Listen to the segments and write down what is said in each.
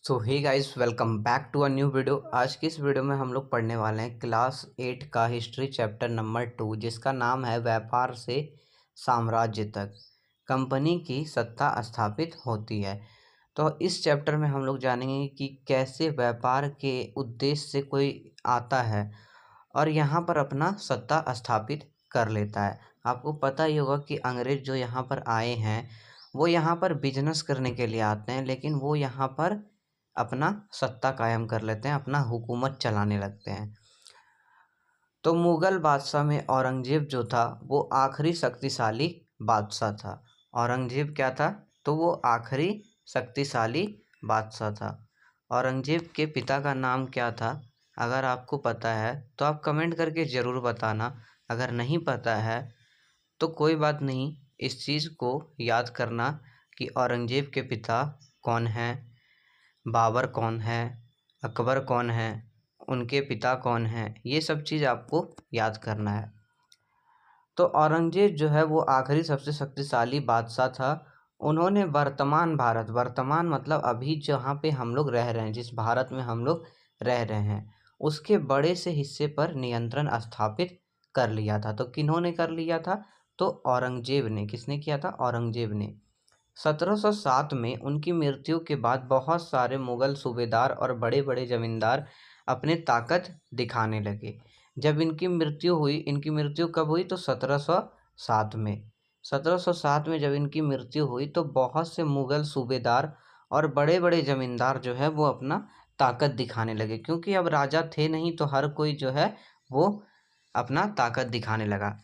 So hey guys, welcome back to a new video. आज की इस वीडियो में हम लोग पढ़ने वाले हैं क्लास 8 का हिस्ट्री चैप्टर नंबर 2, जिसका नाम है व्यापार से साम्राज्य तक कंपनी की सत्ता स्थापित होती है। तो इस चैप्टर में हम लोग जानेंगे कि कैसे व्यापार के उद्देश्य से कोई आता है और यहाँ पर अपना सत्ता स्थापित कर लेता है। आपको पता ही होगा कि अंग्रेज जो यहाँ पर आए हैं वो यहाँ पर बिजनेस करने के लिए आते हैं, लेकिन वो यहाँ पर अपना सत्ता कायम कर लेते हैं, अपना हुकूमत चलाने लगते हैं। तो मुगल बादशाह में औरंगजेब जो था वो आखिरी शक्तिशाली बादशाह था। औरंगजेब क्या था? तो वो आखिरी शक्तिशाली बादशाह था। औरंगजेब के पिता का नाम क्या था? अगर आपको पता है तो आप कमेंट करके ज़रूर बताना। अगर नहीं पता है तो कोई बात नहीं, इस चीज़ को याद करना कि औरंगजेब के पिता कौन हैं, बाबर कौन है, अकबर कौन है, उनके पिता कौन हैं, ये सब चीज़ आपको याद करना है। तो औरंगजेब जो है वो आखिरी सबसे शक्तिशाली बादशाह था। उन्होंने वर्तमान भारत, वर्तमान मतलब अभी जहाँ पे हम लोग रह रहे हैं, जिस भारत में हम लोग रह रहे हैं, उसके बड़े से हिस्से पर नियंत्रण स्थापित कर लिया था। तो किन्होंने कर लिया था? तो औरंगजेब ने। किसने किया था? औरंगजेब ने। 1707 में उनकी मृत्यु के बाद बहुत सारे मुगल सूबेदार और बड़े बड़े जमींदार अपने ताकत दिखाने लगे। जब इनकी मृत्यु कब हुई? तो 1707 में। 1707 में जब इनकी मृत्यु हुई तो बहुत से मुगल सूबेदार और बड़े बड़े जमींदार जो है वो अपना ताकत दिखाने लगे, क्योंकि अब राजा थे नहीं तो हर कोई जो है वो अपना ताकत दिखाने लगा।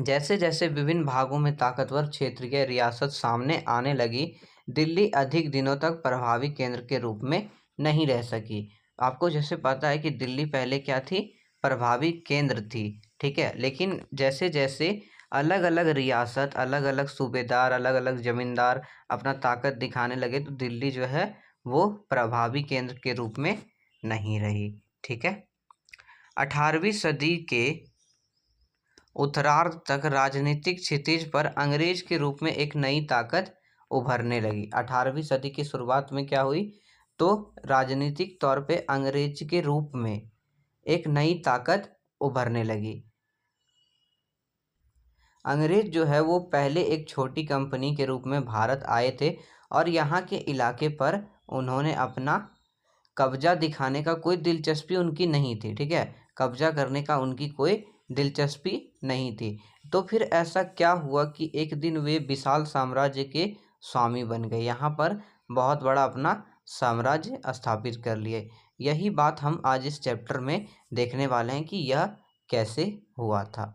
जैसे जैसे विभिन्न भागों में ताकतवर क्षेत्रीय रियासत सामने आने लगी, दिल्ली अधिक दिनों तक प्रभावी केंद्र के रूप में नहीं रह सकी। आपको जैसे पता है कि दिल्ली पहले क्या थी? प्रभावी केंद्र थी, ठीक है। लेकिन जैसे जैसे अलग अलग रियासत, अलग अलग सूबेदार, अलग अलग जमींदार अपना ताकत दिखाने लगे तो दिल्ली जो है वो प्रभावी केंद्र के रूप में नहीं रही, ठीक है। 18वीं सदी के उत्तरार्ध तक राजनीतिक क्षितिज पर अंग्रेज के रूप में एक नई ताकत उभरने लगी। 18वीं सदी की शुरुआत में क्या हुई? तो राजनीतिक तौर पे अंग्रेज के रूप में एक नई ताकत उभरने लगी। अंग्रेज जो है वो पहले एक छोटी कंपनी के रूप में भारत आए थे और यहाँ के इलाके पर उन्होंने अपना कब्जा दिखाने का कोई दिलचस्पी उनकी नहीं थी, ठीक है। कब्जा करने का उनकी कोई दिलचस्पी नहीं थी। तो फिर ऐसा क्या हुआ कि एक दिन वे विशाल साम्राज्य के स्वामी बन गए, यहाँ पर बहुत बड़ा अपना साम्राज्य स्थापित कर लिए। यही बात हम आज इस चैप्टर में देखने वाले हैं कि यह कैसे हुआ था।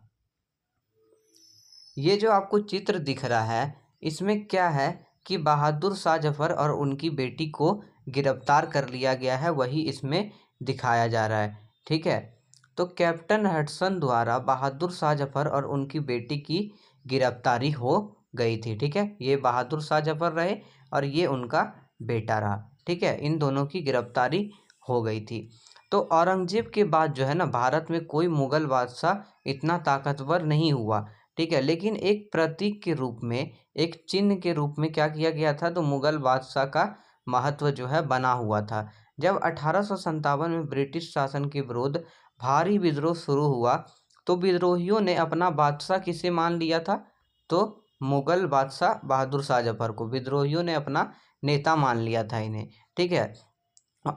ये जो आपको चित्र दिख रहा है इसमें क्या है कि बहादुर शाह जफर और उनकी बेटी को गिरफ्तार कर लिया गया है, वही इसमें दिखाया जा रहा है, ठीक है। तो कैप्टन हडसन द्वारा बहादुर शाह जफर और उनकी बेटी की गिरफ्तारी हो गई थी, ठीक है। ये बहादुर शाह जफर रहे और ये उनका बेटा रहा, ठीक है। इन दोनों की गिरफ्तारी हो गई थी। तो औरंगजेब के बाद जो है ना, भारत में कोई मुगल बादशाह इतना ताकतवर नहीं हुआ, ठीक है। लेकिन एक प्रतीक के रूप में, एक चिन्ह के रूप में क्या किया गया था? तो मुगल बादशाह का महत्व जो है बना हुआ था। जब 1857 में ब्रिटिश शासन के विरुद्ध भारी विद्रोह शुरू हुआ तो विद्रोहियों ने अपना बादशाह किसे मान लिया था? तो मुगल बादशाह बहादुर शाह जफर को विद्रोहियों ने अपना नेता मान लिया था इन्हें, ठीक है।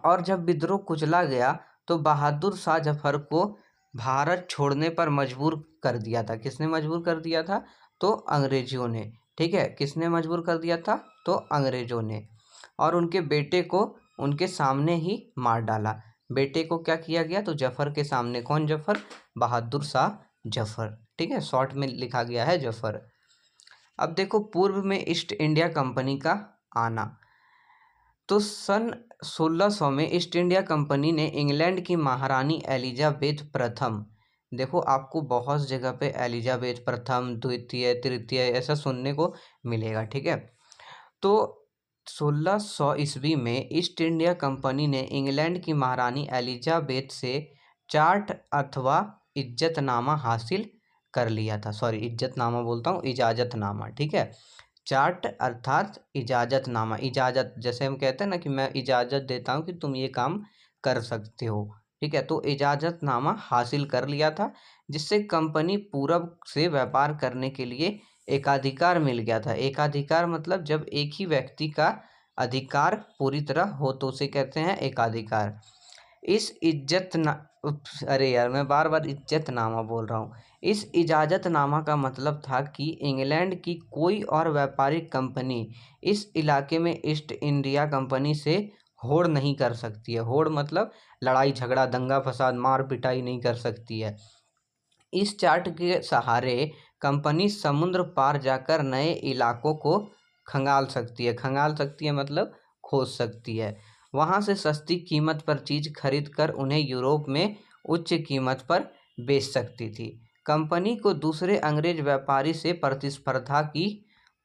और जब विद्रोह कुचला गया तो बहादुर शाह जफर को भारत छोड़ने पर मजबूर कर दिया था। किसने मजबूर कर दिया था? तो अंग्रेजों ने, ठीक है। किसने मजबूर कर दिया था? तो अंग्रेजों ने। और उनके बेटे को उनके सामने ही मार डाला। बेटे को क्या किया गया? तो जफर के सामने। कौन जफर? बहादुर शाह जफर, ठीक है। शॉर्ट में लिखा गया है जफर। अब देखो, पूर्व में ईस्ट इंडिया कंपनी का आना। तो सन 1600 में ईस्ट इंडिया कंपनी ने इंग्लैंड की महारानी एलिजाबेथ प्रथम, देखो आपको बहुत जगह पे एलिजाबेथ प्रथम, द्वितीय, तृतीय ऐसा सुनने को मिलेगा, ठीक है। तो 1600 ईस्वी में ईस्ट इंडिया कंपनी ने इंग्लैंड की महारानी एलिजाबेथ से चार्ट अथवा इज्जतनामा हासिल कर लिया था। सॉरी, इज्जतनामा बोलता हूँ, इजाज़तनामा, ठीक है। चार्ट अर्थात इजाज़तनामा, इजाज़त जैसे हम कहते हैं ना कि मैं इजाज़त देता हूँ कि तुम ये काम कर सकते हो, ठीक है। तो इजाज़तनामा हासिल कर लिया था, जिससे कंपनी पूरब से व्यापार करने के लिए एकाधिकार मिल गया था। एकाधिकार मतलब जब एक ही व्यक्ति का अधिकार पूरी तरह हो तो उसे कहते हैं एकाधिकार। इस अरे यार मैं बार बार इज्जतनामा बोल रहा हूँ। इस इजाज़तनामा का मतलब था कि इंग्लैंड की कोई और व्यापारिक कंपनी इस इलाके में ईस्ट इंडिया कंपनी से होड़ नहीं कर सकती है। होड़ मतलब लड़ाई झगड़ा दंगा फसाद मार पिटाई नहीं कर सकती है। इस चार्ट के सहारे कंपनी समुद्र पार जाकर नए इलाकों को खंगाल सकती है। खंगाल सकती है मतलब खोज सकती है। वहाँ से सस्ती कीमत पर चीज़ खरीद कर उन्हें यूरोप में उच्च कीमत पर बेच सकती थी। कंपनी को दूसरे अंग्रेज व्यापारी से प्रतिस्पर्धा की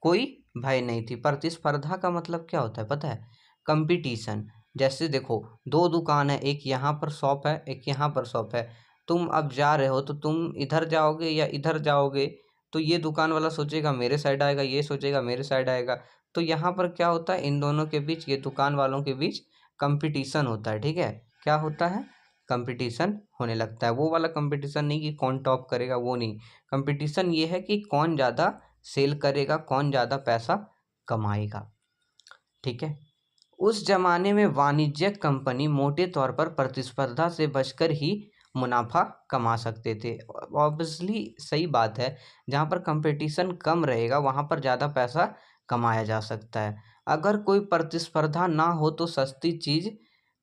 कोई भय नहीं थी। प्रतिस्पर्धा का मतलब क्या होता है पता है? कंपटीशन। जैसे देखो, दो दुकान है, एक यहाँ पर शॉप है, एक यहाँ पर शॉप है। तुम अब जा रहे हो तो तुम इधर जाओगे या इधर जाओगे, तो ये दुकान वाला सोचेगा मेरे साइड आएगा, ये सोचेगा मेरे साइड आएगा। तो यहाँ पर क्या होता है, इन दोनों के बीच, ये दुकान वालों के बीच कंपटीशन होता है, ठीक है। क्या होता है? कंपटीशन होने लगता है। वो वाला कंपटीशन नहीं कि कौन टॉप करेगा, वो नहीं। कंपटीशन ये है कि कौन ज़्यादा सेल करेगा, कौन ज़्यादा पैसा कमाएगा, ठीक है। उस जमाने में वाणिज्यिक कंपनी मोटे तौर पर प्रतिस्पर्धा से बचकर ही मुनाफा कमा सकते थे। ऑब्वियसली सही बात है, जहाँ पर कंपटीशन कम रहेगा वहाँ पर ज़्यादा पैसा कमाया जा सकता है। अगर कोई प्रतिस्पर्धा ना हो तो सस्ती चीज़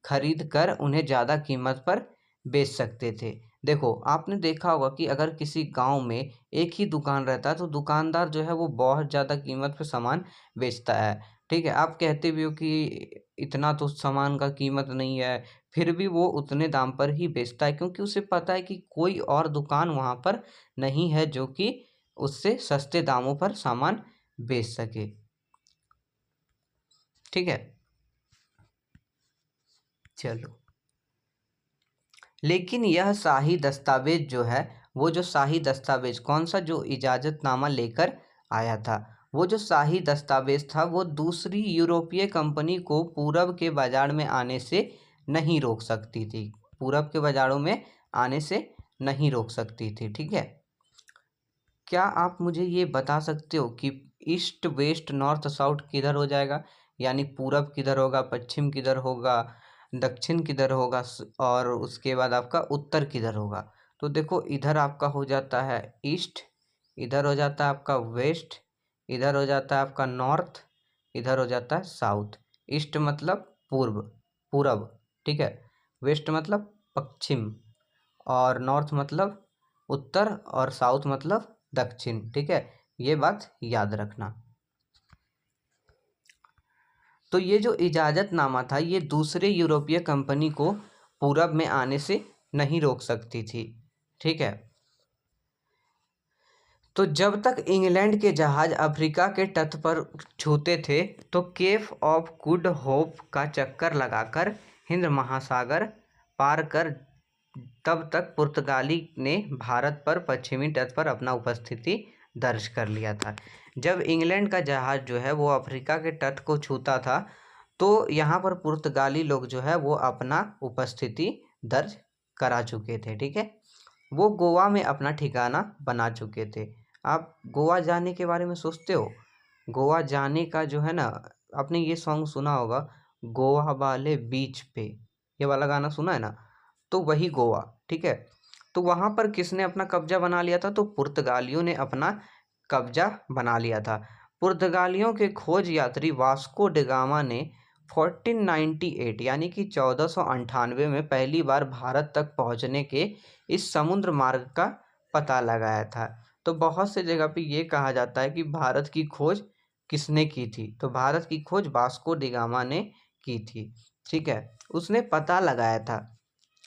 खरीद कर उन्हें ज़्यादा कीमत पर बेच सकते थे। देखो, आपने देखा होगा कि अगर किसी गांव में एक ही दुकान रहता है तो दुकानदार जो है वो बहुत ज़्यादा कीमत पे सामान बेचता है, ठीक है। आप कहते भी हो कि इतना तो सामान का कीमत नहीं है, फिर भी वो उतने दाम पर ही बेचता है, क्योंकि उसे पता है कि कोई और दुकान वहाँ पर नहीं है जो कि उससे सस्ते दामों पर सामान बेच सके, ठीक है। चलो, लेकिन यह शाही दस्तावेज जो है, वो जो शाही दस्तावेज कौन सा, जो इजाज़तनामा लेकर आया था, वो जो शाही दस्तावेज था वो दूसरी यूरोपीय कंपनी को पूरब के बाजार में आने से नहीं रोक सकती थी। पूरब के बाजारों में आने से नहीं रोक सकती थी, ठीक है। क्या आप मुझे ये बता सकते हो कि ईस्ट वेस्ट नॉर्थ साउथ किधर हो जाएगा? यानी पूरब किधर होगा, पश्चिम किधर होगा, दक्षिण किधर होगा, और उसके बाद आपका उत्तर किधर होगा? तो देखो, इधर आपका हो जाता है ईस्ट, इधर हो जाता है आपका वेस्ट, इधर हो जाता है आपका नॉर्थ, इधर हो जाता है साउथ। ईस्ट मतलब पूर्व, पूरब, ठीक है। वेस्ट मतलब पश्चिम, और नॉर्थ मतलब उत्तर, और साउथ मतलब दक्षिण, ठीक है। ये बात याद रखना। तो ये जो इजाज़तनामा था ये दूसरे यूरोपीय कंपनी को पूरब में आने से नहीं रोक सकती थी, ठीक है। तो जब तक इंग्लैंड के जहाज अफ्रीका के तट पर छूते थे तो केप ऑफ गुड होप का चक्कर लगाकर हिंद महासागर पार कर, तब तक पुर्तगाली ने भारत पर पश्चिमी तट पर अपना उपस्थिति दर्ज कर लिया था। जब इंग्लैंड का जहाज़ जो है वो अफ्रीका के तट को छूता था तो यहाँ पर पुर्तगाली लोग जो है वो अपना उपस्थिति दर्ज करा चुके थे, ठीक है। वो गोवा में अपना ठिकाना बना चुके थे। आप गोवा जाने के बारे में सोचते हो? गोवा जाने का जो है ना, आपने ये सॉन्ग सुना होगा, गोवा वाले बीच पे, ये वाला गाना सुना है ना, तो वही गोवा, ठीक है। तो वहाँ पर किसने अपना कब्जा बना लिया था? तो पुर्तगालियों ने अपना कब्जा बना लिया था। पुर्तगालियों के खोज यात्री वास्को ड गामा ने 1498 यानी कि 1498 में पहली बार भारत तक पहुँचने के इस समुद्र मार्ग का पता लगाया था। तो बहुत से जगह पे ये कहा जाता है कि भारत की खोज किसने की थी? तो भारत की खोज वास्को डी गामा ने की थी, ठीक है। उसने पता लगाया था,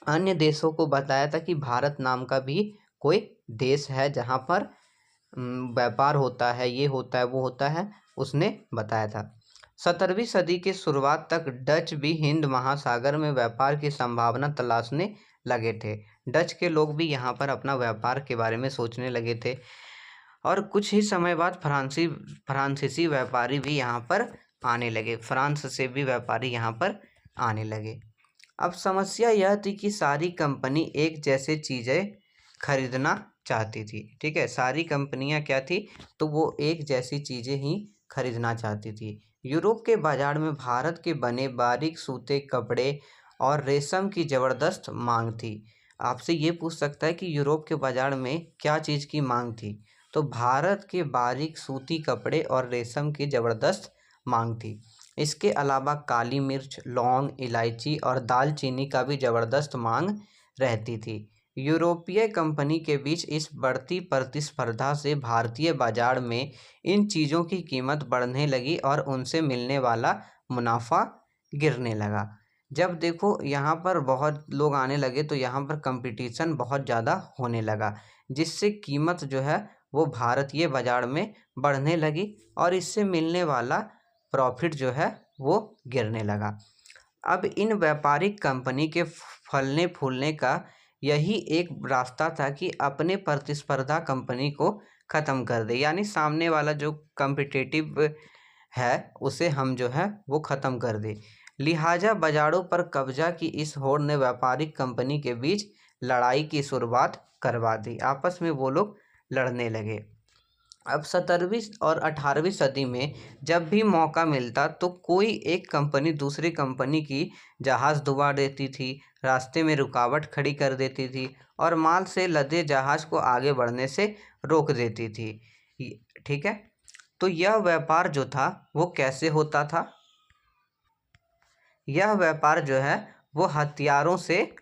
अन्य देशों को बताया था कि भारत नाम का भी कोई देश है जहाँ पर व्यापार होता है, ये होता है, वो होता है, उसने बताया था। 17वीं सदी के शुरुआत तक डच भी हिंद महासागर में व्यापार की संभावना तलाशने लगे थे। डच के लोग भी यहाँ पर अपना व्यापार के बारे में सोचने लगे थे। और कुछ ही समय बाद फ्रांसीसी व्यापारी भी यहाँ पर आने लगे, फ्रांस से भी व्यापारी यहाँ पर आने लगे। अब समस्या यह थी कि सारी कंपनी एक जैसे चीज़ें खरीदना चाहती थी। ठीक है, सारी कंपनियां क्या थी, तो वो एक जैसी चीज़ें ही खरीदना चाहती थी। यूरोप के बाजार में भारत के बने बारीक सूते कपड़े और रेशम की ज़बरदस्त मांग थी। आपसे ये पूछ सकता है कि यूरोप के बाजार में क्या चीज़ की मांग थी, तो भारत के बारीक सूती कपड़े और रेशम की ज़बरदस्त मांग थी। इसके अलावा काली मिर्च, लौंग, इलायची और दालचीनी का भी ज़बरदस्त मांग रहती थी। यूरोपीय कंपनी के बीच इस बढ़ती प्रतिस्पर्धा से भारतीय बाजार में इन चीज़ों की कीमत बढ़ने लगी और उनसे मिलने वाला मुनाफा गिरने लगा। जब देखो यहाँ पर बहुत लोग आने लगे तो यहाँ पर कंपटीशन बहुत ज़्यादा होने लगा, जिससे कीमत जो है वो भारतीय बाजार में बढ़ने लगी और इससे मिलने वाला प्रॉफिट जो है वो गिरने लगा। अब इन व्यापारिक कंपनी के फलने फूलने का यही एक रास्ता था कि अपने प्रतिस्पर्धा कंपनी को ख़त्म कर दे, यानी सामने वाला जो कॉम्पिटिटिव है उसे हम जो है वो ख़त्म कर दे। लिहाजा बाजारों पर कब्जा की इस होड़ ने व्यापारिक कंपनी के बीच लड़ाई की शुरुआत करवा दी, आपस में वो लोग लड़ने लगे। अब 17वीं और 18वीं सदी में जब भी मौका मिलता तो कोई एक कंपनी दूसरी कंपनी की जहाज़ डुबा देती थी, रास्ते में रुकावट खड़ी कर देती थी और माल से लदे जहाज़ को आगे बढ़ने से रोक देती थी। ठीक है, तो यह व्यापार जो था वो कैसे होता था? यह व्यापार जो है वो हथियारों से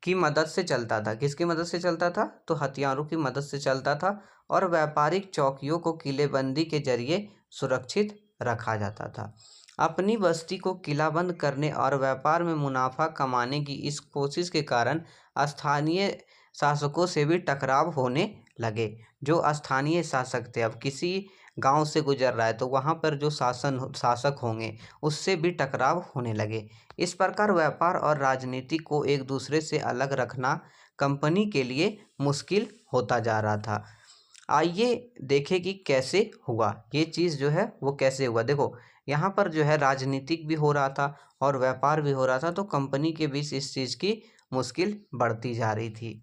की मदद से चलता था। किसकी मदद से चलता था? तो हथियारों की मदद से चलता था और व्यापारिक चौकियों को किलेबंदी के जरिए सुरक्षित रखा जाता था। अपनी बस्ती को किलाबंद करने और व्यापार में मुनाफा कमाने की इस कोशिश के कारण स्थानीय शासकों से भी टकराव होने लगे। जो स्थानीय शासक थे, अब किसी गांव से गुजर रहा है तो वहां पर जो शासक होंगे उससे भी टकराव होने लगे। इस प्रकार व्यापार और राजनीति को एक दूसरे से अलग रखना कंपनी के लिए मुश्किल होता जा रहा था। आइए देखें कि कैसे हुआ ये चीज़ जो है वो कैसे हुआ। देखो यहाँ पर जो है राजनीतिक भी हो रहा था और व्यापार भी हो रहा था, तो कंपनी के बीच इस चीज़ की मुश्किल बढ़ती जा रही थी।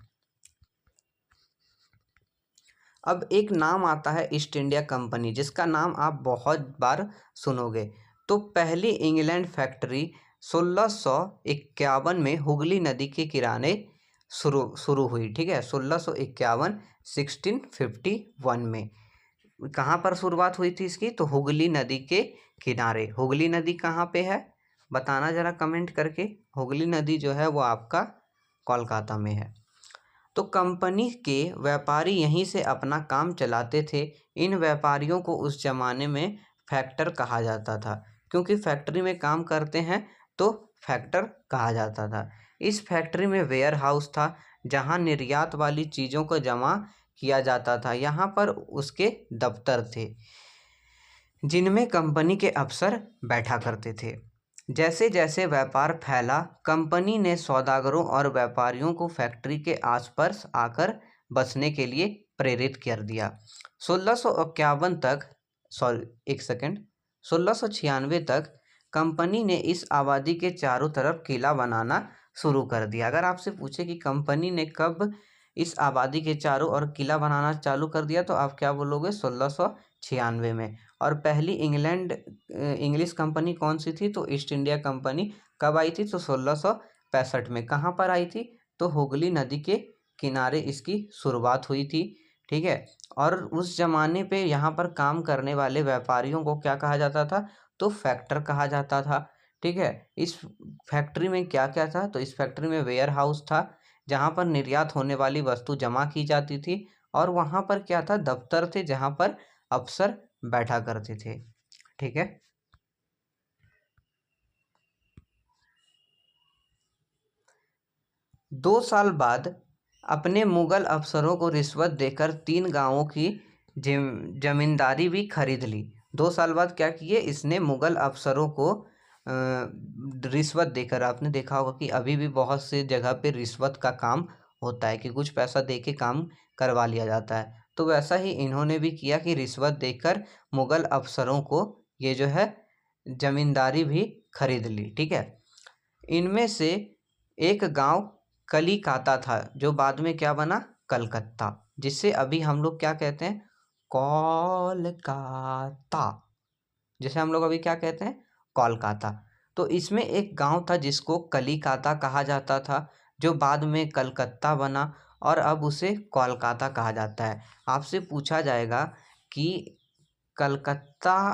अब एक नाम आता है ईस्ट इंडिया कंपनी, जिसका नाम आप बहुत बार सुनोगे। तो पहली इंग्लैंड फैक्ट्री 1651 में हुगली नदी के किनारे शुरू हुई। ठीक है, 1651 1651 में कहाँ पर शुरुआत हुई थी इसकी? तो हुगली नदी के किनारे। हुगली नदी कहाँ पे है बताना ज़रा कमेंट करके। हुगली नदी जो है वो आपका कोलकाता में है। तो कंपनी के व्यापारी यहीं से अपना काम चलाते थे। इन व्यापारियों को उस ज़माने में फैक्टर कहा जाता था, क्योंकि फैक्ट्री में काम करते हैं तो फैक्टर कहा जाता था। इस फैक्ट्री में वेयर हाउस था जहां निर्यात वाली चीज़ों को जमा किया जाता था। यहाँ पर उसके दफ्तर थे जिनमें कंपनी के अफसर बैठा करते थे। जैसे जैसे व्यापार फैला, कंपनी ने सौदागरों और व्यापारियों को फैक्ट्री के आसपास आकर बसने के लिए प्रेरित कर दिया। 1651 तक 1696 तक कंपनी ने इस आबादी के चारों तरफ किला बनाना शुरू कर दिया। अगर आपसे पूछे कि कंपनी ने कब इस आबादी के चारों ओर किला बनाना चालू कर दिया, तो आप क्या बोलोगे? 1696 में। और पहली इंग्लिश कंपनी कौन सी थी? तो ईस्ट इंडिया कंपनी कब आई थी? तो 1665 में। कहाँ पर आई थी? तो हुगली नदी के किनारे इसकी शुरुआत हुई थी। ठीक है, और उस जमाने पे यहाँ पर काम करने वाले व्यापारियों को क्या कहा जाता था? तो फैक्टर कहा जाता था। ठीक है, इस फैक्ट्री में क्या क्या था? तो इस फैक्ट्री में वेयर हाउस था जहाँ पर निर्यात होने वाली वस्तु जमा की जाती थी, और वहाँ पर क्या था? दफ्तर थे जहाँ पर अफसर बैठा करते थे। ठीक है, 2 साल बाद अपने मुगल अफसरों को रिश्वत देकर 3 गांवों की जमींदारी भी खरीद ली। 2 साल बाद क्या किए? इसने मुगल अफसरों को रिश्वत देकर, आपने देखा होगा कि अभी भी बहुत से जगह पे रिश्वत का काम होता है कि कुछ पैसा दे के काम करवा लिया जाता है। तो वैसा ही इन्होंने भी किया कि रिश्वत देकर मुगल अफसरों को ये जो है जमींदारी भी खरीद ली। ठीक है, इनमें से एक गांव कलिकाता था जो बाद में क्या बना, कलकत्ता, जिससे अभी हम लोग क्या कहते हैं, कोलकाता, जिसे हम लोग अभी क्या कहते हैं, कोलकाता। तो इसमें एक गांव था जिसको कलिकाता कहा जाता था, जो बाद में कलकत्ता बना और अब उसे कोलकाता कहा जाता है। आपसे पूछा जाएगा कि कलकत्ता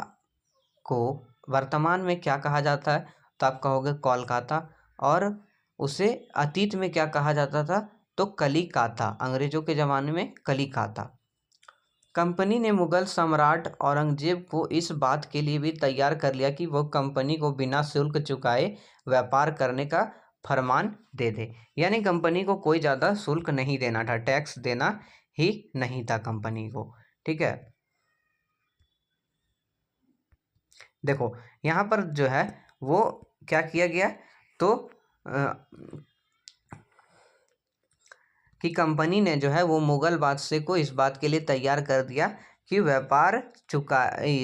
को वर्तमान में क्या कहा जाता है, तो आप कहोगे कोलकाता, और उसे अतीत में क्या कहा जाता था, तो कलिकाता, अंग्रेजों के ज़माने में कलिकाता। कंपनी ने मुगल सम्राट औरंगजेब को इस बात के लिए भी तैयार कर लिया कि वो कंपनी को बिना शुल्क चुकाए व्यापार करने का फरमान दे दे। यानी कंपनी को कोई ज़्यादा शुल्क नहीं देना था, टैक्स देना ही नहीं था कंपनी को। ठीक है, देखो यहाँ पर जो है वो क्या किया गया, तो कि कंपनी ने जो है वो मुगल बादशाह को इस बात के लिए तैयार कर दिया कि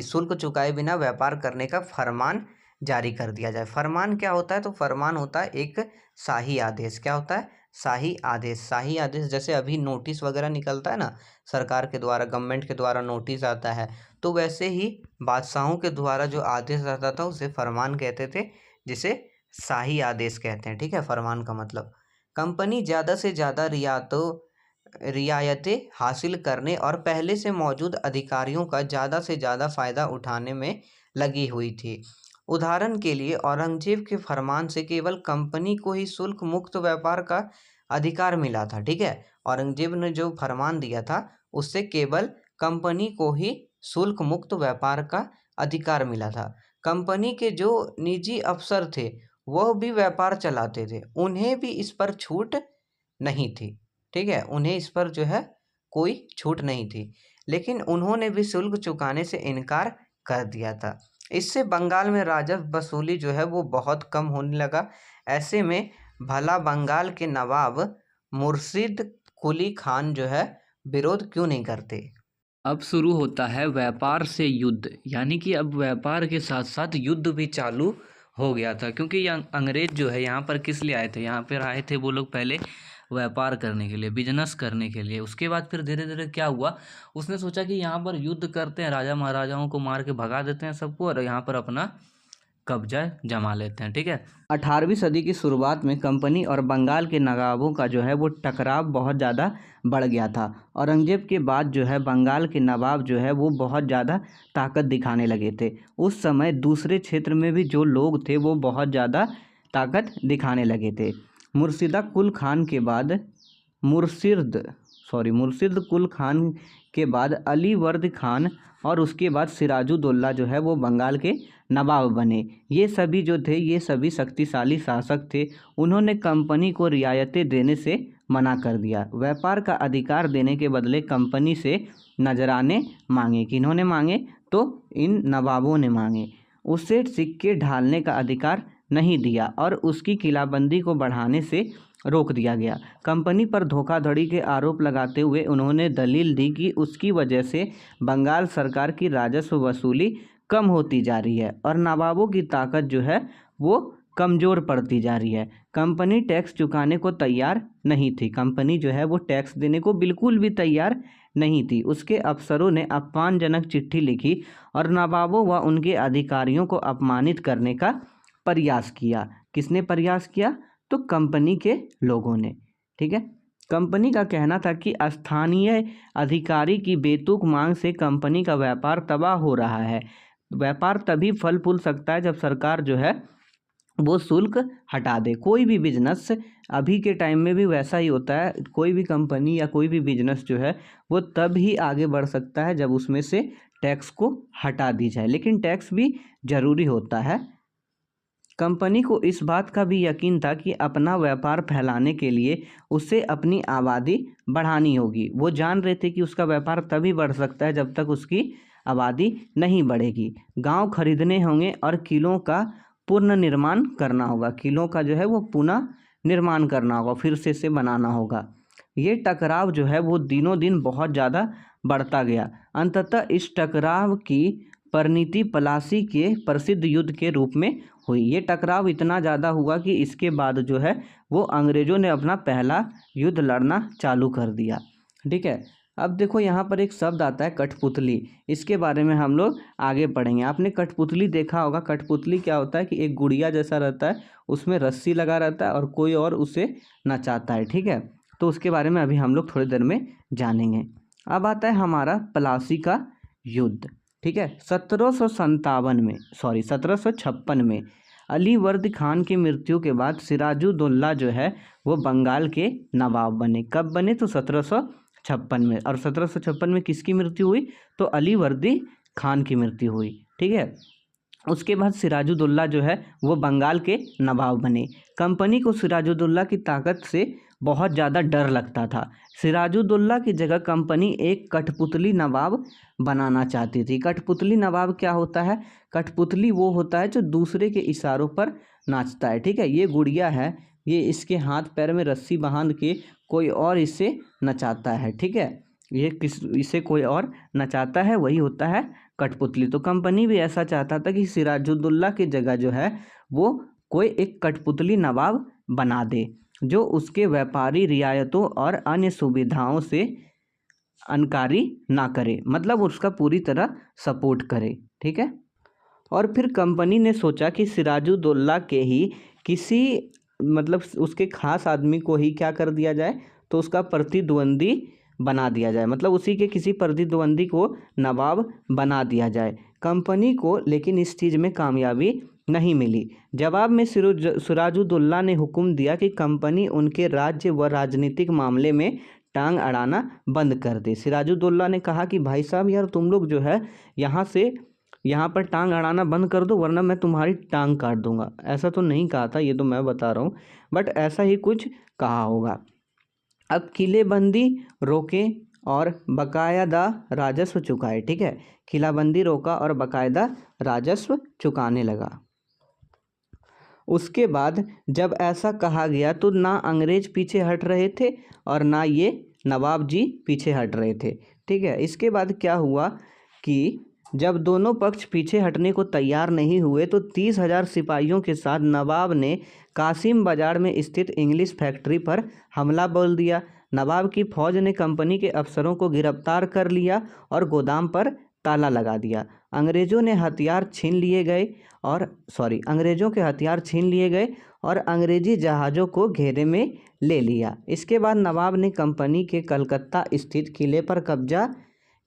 शुल्क चुकाए बिना व्यापार करने का फरमान जारी कर दिया जाए। फरमान क्या होता है, तो फरमान होता है एक शाही आदेश। क्या होता है, शाही आदेश। शाही आदेश जैसे अभी नोटिस वगैरह निकलता है ना, सरकार के द्वारा, गवर्नमेंट के द्वारा नोटिस आता है, तो वैसे ही बादशाहों के द्वारा जो आदेश आता था उसे फरमान कहते थे, जिसे शाही आदेश कहते हैं। ठीक है, फरमान का मतलब कंपनी ज़्यादा से ज़्यादा रियायतें हासिल करने और पहले से मौजूद अधिकारियों का ज़्यादा से ज़्यादा फ़ायदा उठाने में लगी हुई थी। उदाहरण के लिए औरंगजेब के फरमान से केवल कंपनी को ही शुल्क मुक्त व्यापार का अधिकार मिला था। ठीक है, औरंगजेब ने जो फरमान दिया था उससे केवल कंपनी को ही शुल्क मुक्त व्यापार का अधिकार मिला था। कंपनी के जो निजी अफसर थे वह भी व्यापार चलाते थे, उन्हें भी इस पर छूट नहीं थी। ठीक है, उन्हें इस पर जो है कोई छूट नहीं थी, लेकिन उन्होंने भी शुल्क चुकाने से इनकार कर दिया था। इससे बंगाल में राजस्व वसूली जो है वो बहुत कम होने लगा। ऐसे में भला बंगाल के नवाब मुर्शिद कुली खान जो है विरोध क्यों नहीं करते। अब शुरू होता है व्यापार से युद्ध, यानी कि अब व्यापार के साथ साथ युद्ध भी चालू हो गया था। क्योंकि ये अंग्रेज जो है यहाँ पर किस लिए आए थे, यहाँ पर आए थे वो लोग पहले व्यापार करने के लिए, बिजनेस करने के लिए। उसके बाद फिर धीरे धीरे क्या हुआ, उसने सोचा कि यहाँ पर युद्ध करते हैं, राजा महाराजाओं को मार के भगा देते हैं सबको, और यहाँ पर अपना कब्जा जमा लेते हैं। ठीक है, 18वीं सदी की शुरुआत में कंपनी और बंगाल के नवाबों का जो है वो टकराव बहुत ज़्यादा बढ़ गया था। औरंगजेब के बाद जो है बंगाल के नवाब जो है वो बहुत ज़्यादा ताकत दिखाने लगे थे। उस समय दूसरे क्षेत्र में भी जो लोग थे वो बहुत ज़्यादा ताकत दिखाने लगे थे। मुर्शिद कुल खान के बाद अली वर्द खान और उसके बाद सिराजुद्दौला जो है वो बंगाल के नवाब बने। ये सभी जो थे ये सभी शक्तिशाली शासक थे। उन्होंने कंपनी को रियायतें देने से मना कर दिया। व्यापार का अधिकार देने के बदले कंपनी से नजराने मांगे। किन्होंने मांगे, तो इन नवाबों ने मांगे। उसे सिक्के ढालने का अधिकार नहीं दिया और उसकी किलाबंदी को बढ़ाने से रोक दिया गया। कंपनी पर धोखाधड़ी के आरोप लगाते हुए उन्होंने दलील दी कि उसकी वजह से बंगाल सरकार की राजस्व वसूली कम होती जा रही है और नवाबों की ताकत जो है वो कमज़ोर पड़ती जा रही है। कंपनी टैक्स चुकाने को तैयार नहीं थी। कंपनी जो है वो टैक्स देने को बिल्कुल भी तैयार नहीं थी। उसके अफसरों ने अपमानजनक चिट्ठी लिखी और नवाबों व उनके अधिकारियों को अपमानित करने का प्रयास किया। किसने प्रयास किया, तो कंपनी के लोगों ने। ठीक है, कंपनी का कहना था कि स्थानीय अधिकारी की बेतुक मांग से कंपनी का व्यापार तबाह हो रहा है। व्यापार तभी फल फूल सकता है जब सरकार जो है वो शुल्क हटा दे। कोई भी बिजनेस अभी के टाइम में भी वैसा ही होता है, कोई भी कंपनी या कोई भी बिजनेस जो है वो तब ही आगे बढ़ सकता है जब उसमें से टैक्स को हटा दी जाए, लेकिन टैक्स भी ज़रूरी होता है। कंपनी को इस बात का भी यकीन था कि अपना व्यापार फैलाने के लिए उसे अपनी आबादी बढ़ानी होगी। वो जान रहे थे कि उसका व्यापार तभी बढ़ सकता है जब तक उसकी आबादी नहीं बढ़ेगी। गांव खरीदने होंगे और किलों का पुनर्निर्माण करना होगा। किलों का जो है वो पुनः निर्माण करना होगा, फिर से बनाना होगा। ये टकराव जो है वो दिनों दिन बहुत ज़्यादा बढ़ता गया। अंततः इस टकराव की परिणति प्लासी के प्रसिद्ध युद्ध के रूप में हुई। ये टकराव इतना ज़्यादा हुआ कि इसके बाद जो है वो अंग्रेज़ों ने अपना पहला युद्ध लड़ना चालू कर दिया। ठीक है, अब देखो यहाँ पर एक शब्द आता है कठपुतली, इसके बारे में हम लोग आगे पढ़ेंगे। आपने कठपुतली देखा होगा। कठपुतली क्या होता है कि एक गुड़िया जैसा रहता है, उसमें रस्सी लगा रहता है और कोई और उसे नचाता है। ठीक है, तो उसके बारे में अभी हम लोग थोड़ी देर में जानेंगे। अब आता है हमारा प्लासी का युद्ध। ठीक है, 1756 में अली वर्दी खान की मृत्यु के बाद सिराजुद्दौला जो है वो बंगाल के नवाब बने। कब बने? तो 1756 में। और 1756 में किसकी मृत्यु हुई? तो अली वर्दी खान की मृत्यु हुई। ठीक है, उसके बाद सिराजुद्दौला जो है वो बंगाल के नवाब बने। कंपनी को सिराजुद्दौला की ताकत से बहुत ज़्यादा डर लगता था। सिराजुद्दौला की जगह कंपनी एक कठपुतली नवाब बनाना चाहती थी। कठपुतली नवाब क्या होता है? कठपुतली वो होता है जो दूसरे के इशारों पर नाचता है। ठीक है, ये गुड़िया है, ये इसके हाथ पैर में रस्सी बांध के कोई और इसे नचाता है। ठीक है, इसे कोई और नचाता है, वही होता है कठपुतली। तो कंपनी भी ऐसा चाहता था कि सिराजुद्दौला की जगह जो है वो कोई एक कठपुतली नवाब बना दे जो उसके व्यापारी रियायतों और अन्य सुविधाओं से अनकारी ना करे, मतलब उसका पूरी तरह सपोर्ट करे। ठीक है, और फिर कंपनी ने सोचा कि सिराजुद्दौला के ही किसी मतलब उसके खास आदमी को ही क्या कर दिया जाए, तो उसका प्रतिद्वंदी बना दिया जाए, मतलब उसी के किसी प्रतिद्वंदी को नवाब बना दिया जाए। कंपनी को लेकिन इस चीज़ में कामयाबी नहीं मिली। जवाब में सिराजुद्दौला ने हुक्म दिया कि कंपनी उनके राज्य व राजनीतिक मामले में टांग अड़ाना बंद कर दे। सिराजुद्दौला ने कहा कि भाई साहब यार तुम लोग जो है यहाँ पर टांग अड़ाना बंद कर दो वरना मैं तुम्हारी टांग काट दूंगा। ऐसा तो नहीं कहा था, ये तो मैं बता रहा हूँ, बट ऐसा ही कुछ कहा होगा। अब किलेबंदी रोके और बकायदा राजस्व चुकाए। ठीक है, किलाबंदी रोका और बकायदा राजस्व चुकाने लगा। उसके बाद जब ऐसा कहा गया तो ना अंग्रेज पीछे हट रहे थे और ना ये नवाब जी पीछे हट रहे थे। ठीक है, इसके बाद क्या हुआ कि जब दोनों पक्ष पीछे हटने को तैयार नहीं हुए तो 30,000 सिपाहियों के साथ नवाब ने कासिम बाजार में स्थित इंग्लिश फैक्ट्री पर हमला बोल दिया। नवाब की फौज ने कंपनी के अफसरों को गिरफ्तार कर लिया और गोदाम पर ताला लगा दिया। अंग्रेजों के हथियार छीन लिए गए और अंग्रेजी जहाज़ों को घेरे में ले लिया। इसके बाद नवाब ने कंपनी के कलकत्ता स्थित किले पर कब्जा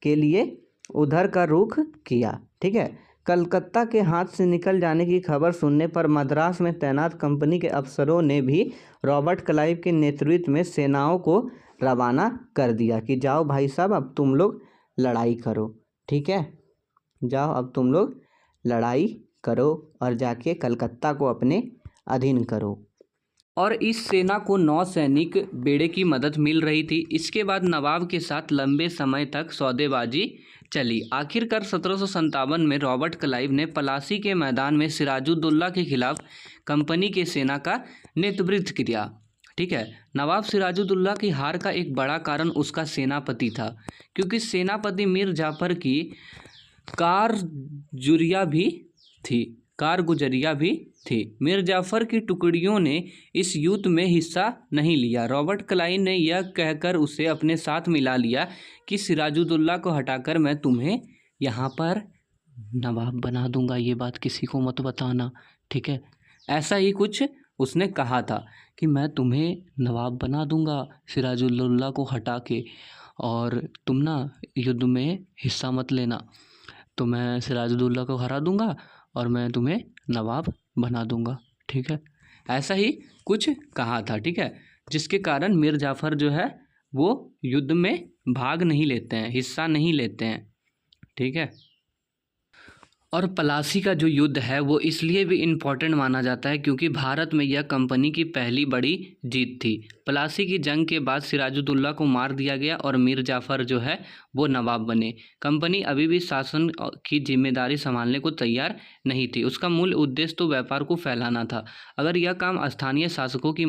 के लिए उधर का रुख किया। ठीक है, कलकत्ता के हाथ से निकल जाने की खबर सुनने पर मद्रास में तैनात कंपनी के अफसरों ने भी रॉबर्ट क्लाइव के नेतृत्व में सेनाओं को रवाना कर दिया कि जाओ भाई साहब अब तुम लोग लड़ाई करो। ठीक है, जाओ अब तुम लोग लड़ाई करो और जाके कलकत्ता को अपने अधीन करो। और इस सेना को 9 सैनिक बेड़े की मदद मिल रही थी। इसके बाद नवाब के साथ लंबे समय तक सौदेबाजी चली। आखिरकार 1757 में रॉबर्ट क्लाइव ने प्लासी के मैदान में सिराजुद्दौला के खिलाफ कंपनी के सेना का नेतृत्व किया। ठीक है, नवाब सिराजुद्दौला की हार का एक बड़ा कारण उसका सेनापति था, क्योंकि सेनापति मीर जाफर की कारगुजरिया भी थी। मीर जाफर की टुकड़ियों ने इस युद्ध में हिस्सा नहीं लिया। रॉबर्ट क्लाइव ने यह कहकर उसे अपने साथ मिला लिया कि सिराजुद्दौला को हटाकर मैं तुम्हें यहाँ पर नवाब बना दूंगा, ये बात किसी को मत बताना। ठीक है, ऐसा ही कुछ उसने कहा था कि मैं तुम्हें नवाब बना दूंगा सिराजुद्दौला को हटा के, और तुम ना युद्ध में हिस्सा मत लेना, तो मैं सिराजुद्दौला को हरा दूंगा और मैं तुम्हें नवाब बना दूंगा। ठीक है, ऐसा ही कुछ कहा था। ठीक है, जिसके कारण मीर जाफर जो है वो युद्ध में भाग नहीं लेते हैं, हिस्सा नहीं लेते हैं। ठीक है, और प्लासी का जो युद्ध है वो इसलिए भी इम्पोर्टेंट माना जाता है क्योंकि भारत में यह कंपनी की पहली बड़ी जीत थी। प्लासी की जंग के बाद सिराजुद्दौला को मार दिया गया और मीर जाफर जो है वो नवाब बने। कंपनी अभी भी शासन की जिम्मेदारी संभालने को तैयार नहीं थी। उसका मूल उद्देश्य तो व्यापार को फैलाना था। अगर यह काम स्थानीय शासकों की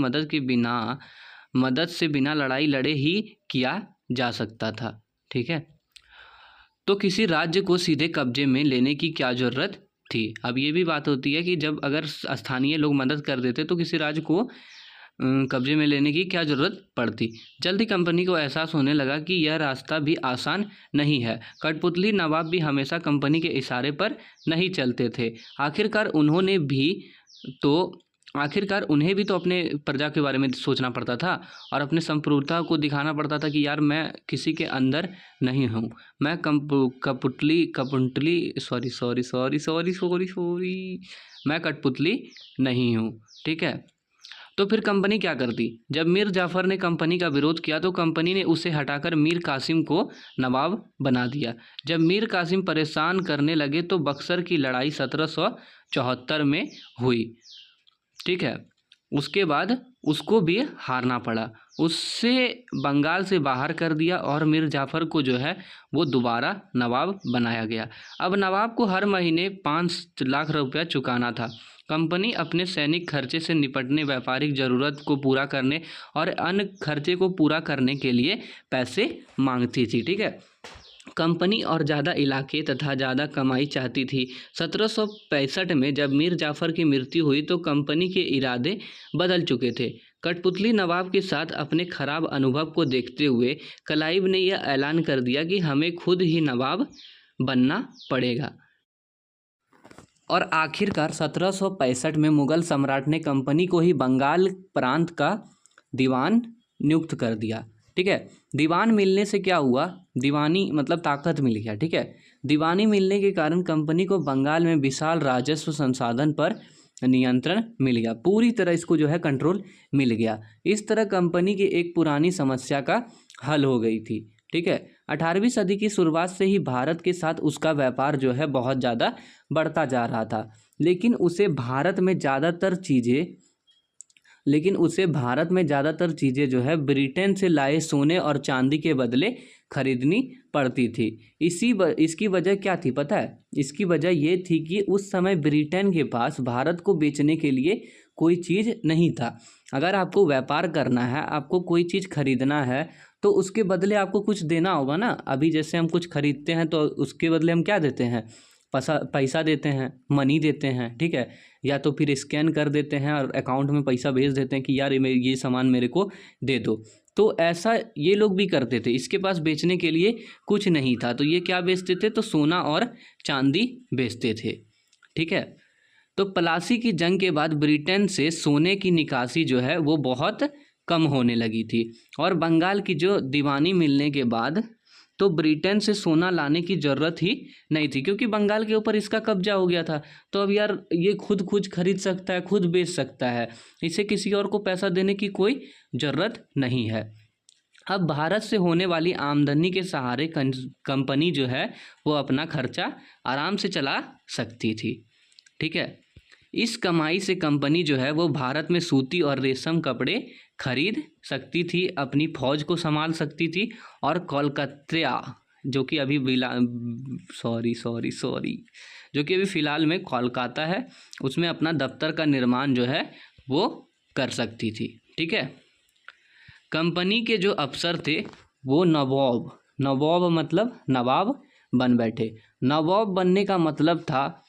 मदद से बिना लड़ाई लड़े ही किया जा सकता था। ठीक है, तो किसी राज्य को सीधे कब्जे में लेने की क्या ज़रूरत थी। अब ये भी बात होती है कि जब अगर स्थानीय लोग मदद कर देते तो किसी राज्य को कब्जे में लेने की क्या ज़रूरत पड़ती। जल्दी कंपनी को एहसास होने लगा कि यह रास्ता भी आसान नहीं है। कठपुतली नवाब भी हमेशा कंपनी के इशारे पर नहीं चलते थे। आखिरकार उन्हें भी तो अपने प्रजा के बारे में सोचना पड़ता था और अपने संप्रभुता को दिखाना पड़ता था कि यार मैं किसी के अंदर नहीं हूँ, मैं मैं कठपुतली नहीं हूँ। ठीक है, तो फिर कंपनी क्या करती। जब मीर जाफ़र ने कंपनी का विरोध किया तो कंपनी ने उसे हटाकर मीर कासिम को नवाब बना दिया। जब मीर कासिम परेशान करने लगे तो बक्सर की लड़ाई 1774 में हुई। ठीक है, उसके बाद उसको भी हारना पड़ा, उससे बंगाल से बाहर कर दिया और मीर जाफ़र को जो है वो दोबारा नवाब बनाया गया। अब नवाब को हर महीने 5 लाख रुपया चुकाना था। कंपनी अपने सैनिक खर्चे से निपटने, व्यापारिक ज़रूरत को पूरा करने और अन्य खर्चे को पूरा करने के लिए पैसे मांगती थी। ठीक है, कंपनी और ज़्यादा इलाके तथा ज़्यादा कमाई चाहती थी। 1765 में जब मीर जाफ़र की मृत्यु हुई तो कंपनी के इरादे बदल चुके थे। कठपुतली नवाब के साथ अपने खराब अनुभव को देखते हुए क्लाइव ने यह ऐलान कर दिया कि हमें खुद ही नवाब बनना पड़ेगा। और आखिरकार 1765 में मुग़ल सम्राट ने कंपनी को ही बंगाल प्रांत का दीवान नियुक्त कर दिया। ठीक है, दीवान मिलने से क्या हुआ, दीवानी मतलब ताकत मिल गया। ठीक है, दीवानी मिलने के कारण कंपनी को बंगाल में विशाल राजस्व संसाधन पर नियंत्रण मिल गया, पूरी तरह इसको जो है कंट्रोल मिल गया। इस तरह कंपनी की एक पुरानी समस्या का हल हो गई थी। ठीक है, 18वीं सदी की शुरुआत से ही भारत के साथ उसका व्यापार जो है बहुत ज़्यादा बढ़ता जा रहा था, लेकिन उसे भारत में ज़्यादातर चीज़ें जो है ब्रिटेन से लाए सोने और चांदी के बदले खरीदनी पड़ती थी। इसकी वजह क्या थी पता है? इसकी वजह ये थी कि उस समय ब्रिटेन के पास भारत को बेचने के लिए कोई चीज़ नहीं था। अगर आपको व्यापार करना है, आपको कोई चीज़ खरीदना है तो उसके बदले आपको कुछ देना होगा ना। अभी जैसे हम कुछ खरीदते हैं तो उसके बदले हम क्या देते हैं? पैसा देते हैं, मनी देते हैं। ठीक है, या तो फिर स्कैन कर देते हैं और अकाउंट में पैसा भेज देते हैं कि यार ये सामान मेरे को दे दो। तो ऐसा ये लोग भी करते थे। इसके पास बेचने के लिए कुछ नहीं था तो ये क्या बेचते थे? तो सोना और चांदी बेचते थे। ठीक है, तो प्लासी की जंग के बाद ब्रिटेन से सोने की निकासी जो है वो बहुत कम होने लगी थी और बंगाल की जो दीवानी मिलने के बाद तो ब्रिटेन से सोना लाने की ज़रूरत ही नहीं थी, क्योंकि बंगाल के ऊपर इसका कब्जा हो गया था। तो अब यार ये खुद खरीद सकता है, खुद बेच सकता है, इसे किसी और को पैसा देने की कोई ज़रूरत नहीं है। अब भारत से होने वाली आमदनी के सहारे कंपनी जो है वो अपना खर्चा आराम से चला सकती थी। ठीक है, इस कमाई से कंपनी जो है वो भारत में सूती और रेशम कपड़े खरीद सकती थी, अपनी फौज को संभाल सकती थी और कोलकाता जो कि अभी फ़िलहाल में कोलकाता है उसमें अपना दफ्तर का निर्माण जो है वो कर सकती थी। ठीक है, कंपनी के जो अफसर थे वो नवाब मतलब नवाब बन बैठे। नवाब बनने का मतलब था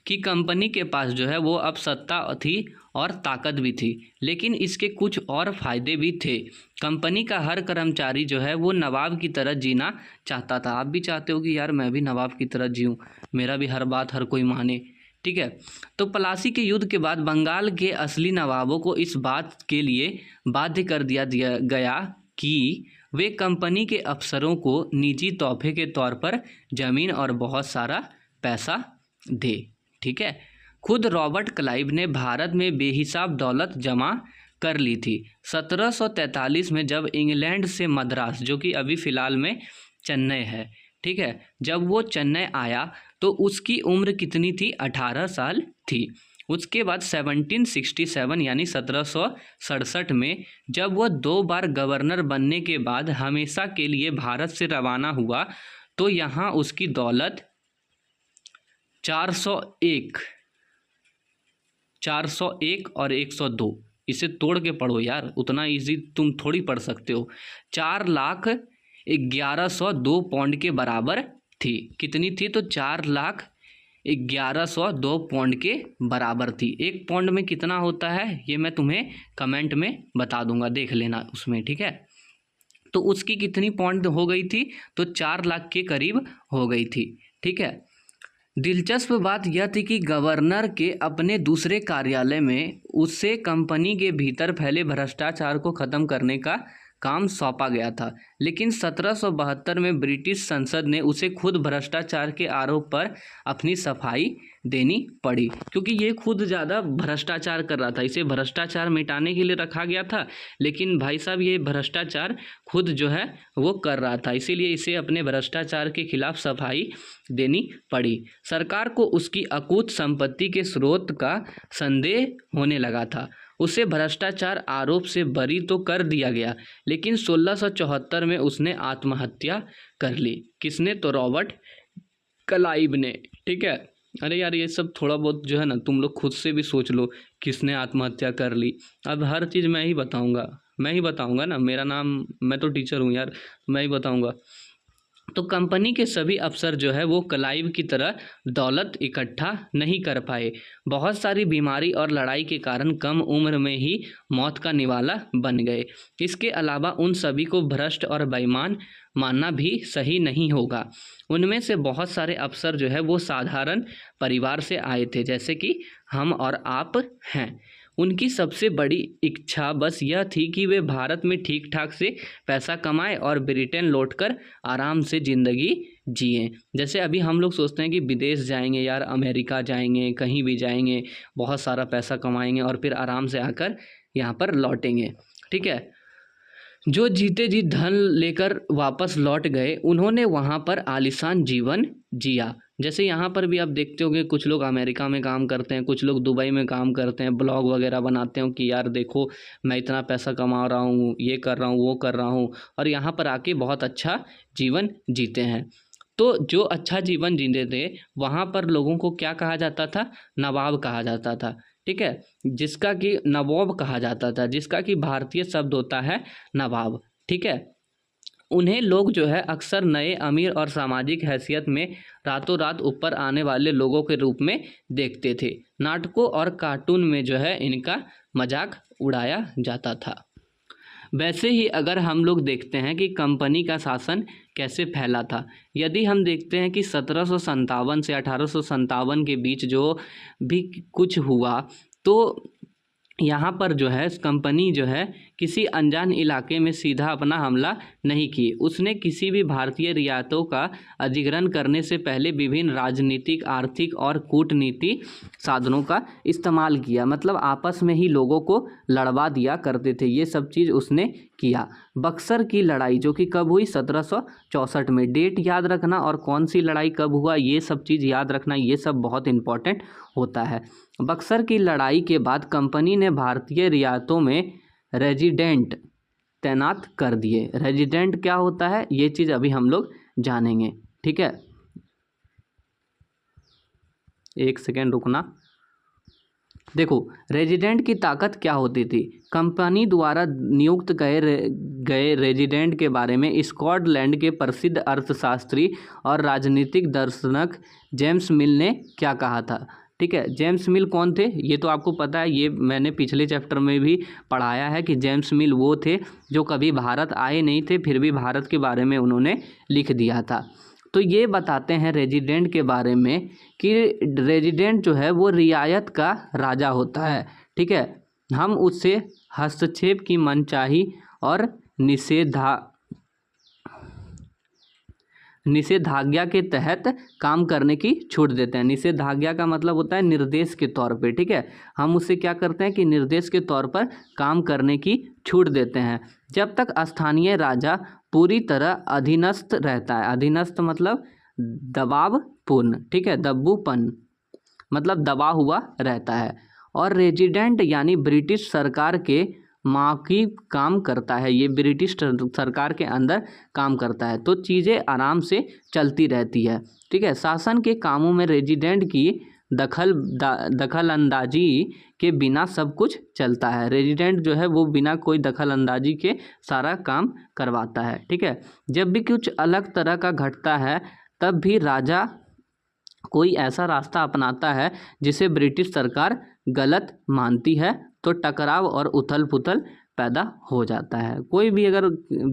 कि कंपनी के पास जो है वो अब सत्ता थी और ताकत भी थी, लेकिन इसके कुछ और फ़ायदे भी थे। कंपनी का हर कर्मचारी जो है वो नवाब की तरह जीना चाहता था। आप भी चाहते हो कि यार मैं भी नवाब की तरह जीऊँ, मेरा भी हर बात हर कोई माने। ठीक है, तो प्लासी के युद्ध के बाद बंगाल के असली नवाबों को इस बात के लिए बाध्य कर दिया गया कि वे कंपनी के अफसरों को निजी तोहफे के तौर पर ज़मीन और बहुत सारा पैसा दे। ठीक है, खुद रॉबर्ट क्लाइव ने भारत में बेहिसाब दौलत जमा कर ली थी। 1743 में जब इंग्लैंड से मद्रास, जो कि अभी फ़िलहाल में चेन्नई है, ठीक है, जब वो चेन्नई आया तो उसकी उम्र कितनी थी? 18 साल थी। उसके बाद 1767 यानी 1767 में जब वह 2 बार गवर्नर बनने के बाद हमेशा के लिए भारत से रवाना हुआ तो यहाँ उसकी दौलत 401 और 102, इसे तोड़ के पढ़ो यार, उतना इजी तुम थोड़ी पढ़ सकते हो। 4,01,102 4,1102 पौंड के बराबर थी। कितनी थी? तो 4,11,02 पौंड के बराबर थी। एक पौंड में कितना होता है ये मैं तुम्हें कमेंट में बता दूंगा, देख लेना उसमें, ठीक है। तो उसकी कितनी पौंड हो गई थी? तो 4 लाख के करीब हो गई थी, ठीक है। दिलचस्प बात यह थी कि गवर्नर के अपने दूसरे कार्यालय में उसे कंपनी के भीतर फैले भ्रष्टाचार को खत्म करने का काम सौंपा गया था, लेकिन 1772 में ब्रिटिश संसद ने उसे खुद भ्रष्टाचार के आरोप पर अपनी सफाई देनी पड़ी, क्योंकि ये खुद ज़्यादा भ्रष्टाचार कर रहा था। इसे भ्रष्टाचार मिटाने के लिए रखा गया था, लेकिन भाई साहब ये भ्रष्टाचार खुद जो है वो कर रहा था, इसीलिए इसे अपने भ्रष्टाचार के खिलाफ सफाई देनी पड़ी। सरकार को उसकी अकूत संपत्ति के स्रोत का संदेह होने लगा था। उसे भ्रष्टाचार आरोप से बरी तो कर दिया गया, लेकिन 1674 में उसने आत्महत्या कर ली। किसने? तो रॉबर्ट क्लाइव ने, ठीक है। अरे यार ये सब थोड़ा बहुत जो है ना तुम लोग खुद से भी सोच लो, किसने आत्महत्या कर ली। अब हर चीज़ मैं ही बताऊंगा ना, मेरा नाम, मैं तो टीचर हूँ यार, मैं ही बताऊंगा। तो कंपनी के सभी अफसर जो है वो क्लाइव की तरह दौलत इकट्ठा नहीं कर पाए। बहुत सारी बीमारी और लड़ाई के कारण कम उम्र में ही मौत का निवाला बन गए। इसके अलावा उन सभी को भ्रष्ट और बेईमान मानना भी सही नहीं होगा। उनमें से बहुत सारे अफसर जो है वो साधारण परिवार से आए थे, जैसे कि हम और आप हैं। उनकी सबसे बड़ी इच्छा बस यह थी कि वे भारत में ठीक ठाक से पैसा कमाएं और ब्रिटेन लौटकर आराम से ज़िंदगी जिएं। जैसे अभी हम लोग सोचते हैं कि विदेश जाएंगे यार, अमेरिका जाएंगे, कहीं भी जाएंगे, बहुत सारा पैसा कमाएंगे और फिर आराम से आकर यहाँ पर लौटेंगे, ठीक है। जो जीते जी धन लेकर वापस लौट गए, उन्होंने वहाँ पर आलीशान जीवन जिया। जैसे यहाँ पर भी आप देखते होंगे कुछ लोग अमेरिका में काम करते हैं, कुछ लोग दुबई में काम करते हैं, ब्लॉग वगैरह बनाते हैं कि यार देखो मैं इतना पैसा कमा रहा हूँ, ये कर रहा हूँ, वो कर रहा हूँ, और यहाँ पर आके बहुत अच्छा जीवन जीते हैं। तो जो अच्छा जीवन जीते थे वहाँ पर लोगों को क्या कहा जाता था? नवाब कहा जाता था, ठीक है। जिसका कि नवाब कहा जाता था, जिसका कि भारतीय शब्द होता है नवाब, ठीक है। उन्हें लोग जो है अक्सर नए, अमीर और सामाजिक हैसियत में रातों रात ऊपर आने वाले लोगों के रूप में देखते थे। नाटकों और कार्टून में जो है इनका मजाक उड़ाया जाता था। वैसे ही अगर हम लोग देखते हैं कि कंपनी का शासन कैसे फैला था, यदि हम देखते हैं कि 1757 से 1857 के बीच जो भी कुछ हुआ, तो यहाँ पर जो है कंपनी जो है किसी अनजान इलाके में सीधा अपना हमला नहीं की। उसने किसी भी भारतीय रियासतों का अधिग्रहण करने से पहले विभिन्न राजनीतिक, आर्थिक और कूटनीतिक साधनों का इस्तेमाल किया। मतलब आपस में ही लोगों को लड़वा दिया करते थे, ये सब चीज़ उसने किया। बक्सर की लड़ाई जो कि कब हुई? 1764 में। डेट याद रखना और कौन सी लड़ाई कब हुआ ये सब चीज़ याद रखना, ये सब बहुत इंपॉर्टेंट होता है। बक्सर की लड़ाई के बाद कंपनी ने भारतीय रियासतों में रेजिडेंट तैनात कर दिए। रेजिडेंट क्या होता है ये चीज़ अभी हम लोग जानेंगे, ठीक है। एक सेकेंड रुकना। देखो रेजिडेंट की ताकत क्या होती थी। कंपनी द्वारा नियुक्त गए रेजिडेंट के बारे में स्कॉटलैंड के प्रसिद्ध अर्थशास्त्री और राजनीतिक दर्शनक जेम्स मिल ने क्या कहा था, ठीक है। जेम्स मिल कौन थे? ये तो आपको पता है, ये मैंने पिछले चैप्टर में भी पढ़ाया है कि जेम्स मिल वो थे जो कभी भारत आए नहीं थे, फिर भी भारत के बारे में उन्होंने लिख दिया था। तो ये बताते हैं रेजिडेंट के बारे में कि रेजिडेंट जो है वो रियायत का राजा होता है, ठीक है। हम उससे हस्तक्षेप की मनचाही और निषेधाज्ञा के तहत काम करने की छूट देते हैं। निषेधाज्ञा का मतलब होता है निर्देश के तौर पे, ठीक है। हम उससे क्या करते हैं कि निर्देश के तौर पर काम करने की छूट देते हैं जब तक स्थानीय राजा पूरी तरह अधीनस्थ रहता है। अधीनस्थ मतलब दबावपूर्ण, ठीक है। दब्बूपन मतलब दबा हुआ रहता है। और रेजिडेंट यानी ब्रिटिश सरकार के माकी काम करता है, ये ब्रिटिश सरकार के अंदर काम करता है, तो चीज़ें आराम से चलती रहती है, ठीक है। शासन के कामों में रेजिडेंट की दखल अंदाजी के बिना सब कुछ चलता है। रेजिडेंट जो है वो बिना कोई दखल अंदाजी के सारा काम करवाता है। ठीक है, जब भी कुछ अलग तरह का घटता है तब भी राजा कोई ऐसा रास्ता अपनाता है जिसे ब्रिटिश सरकार गलत मानती है, तो टकराव और उथल पुथल पैदा हो जाता है। कोई भी अगर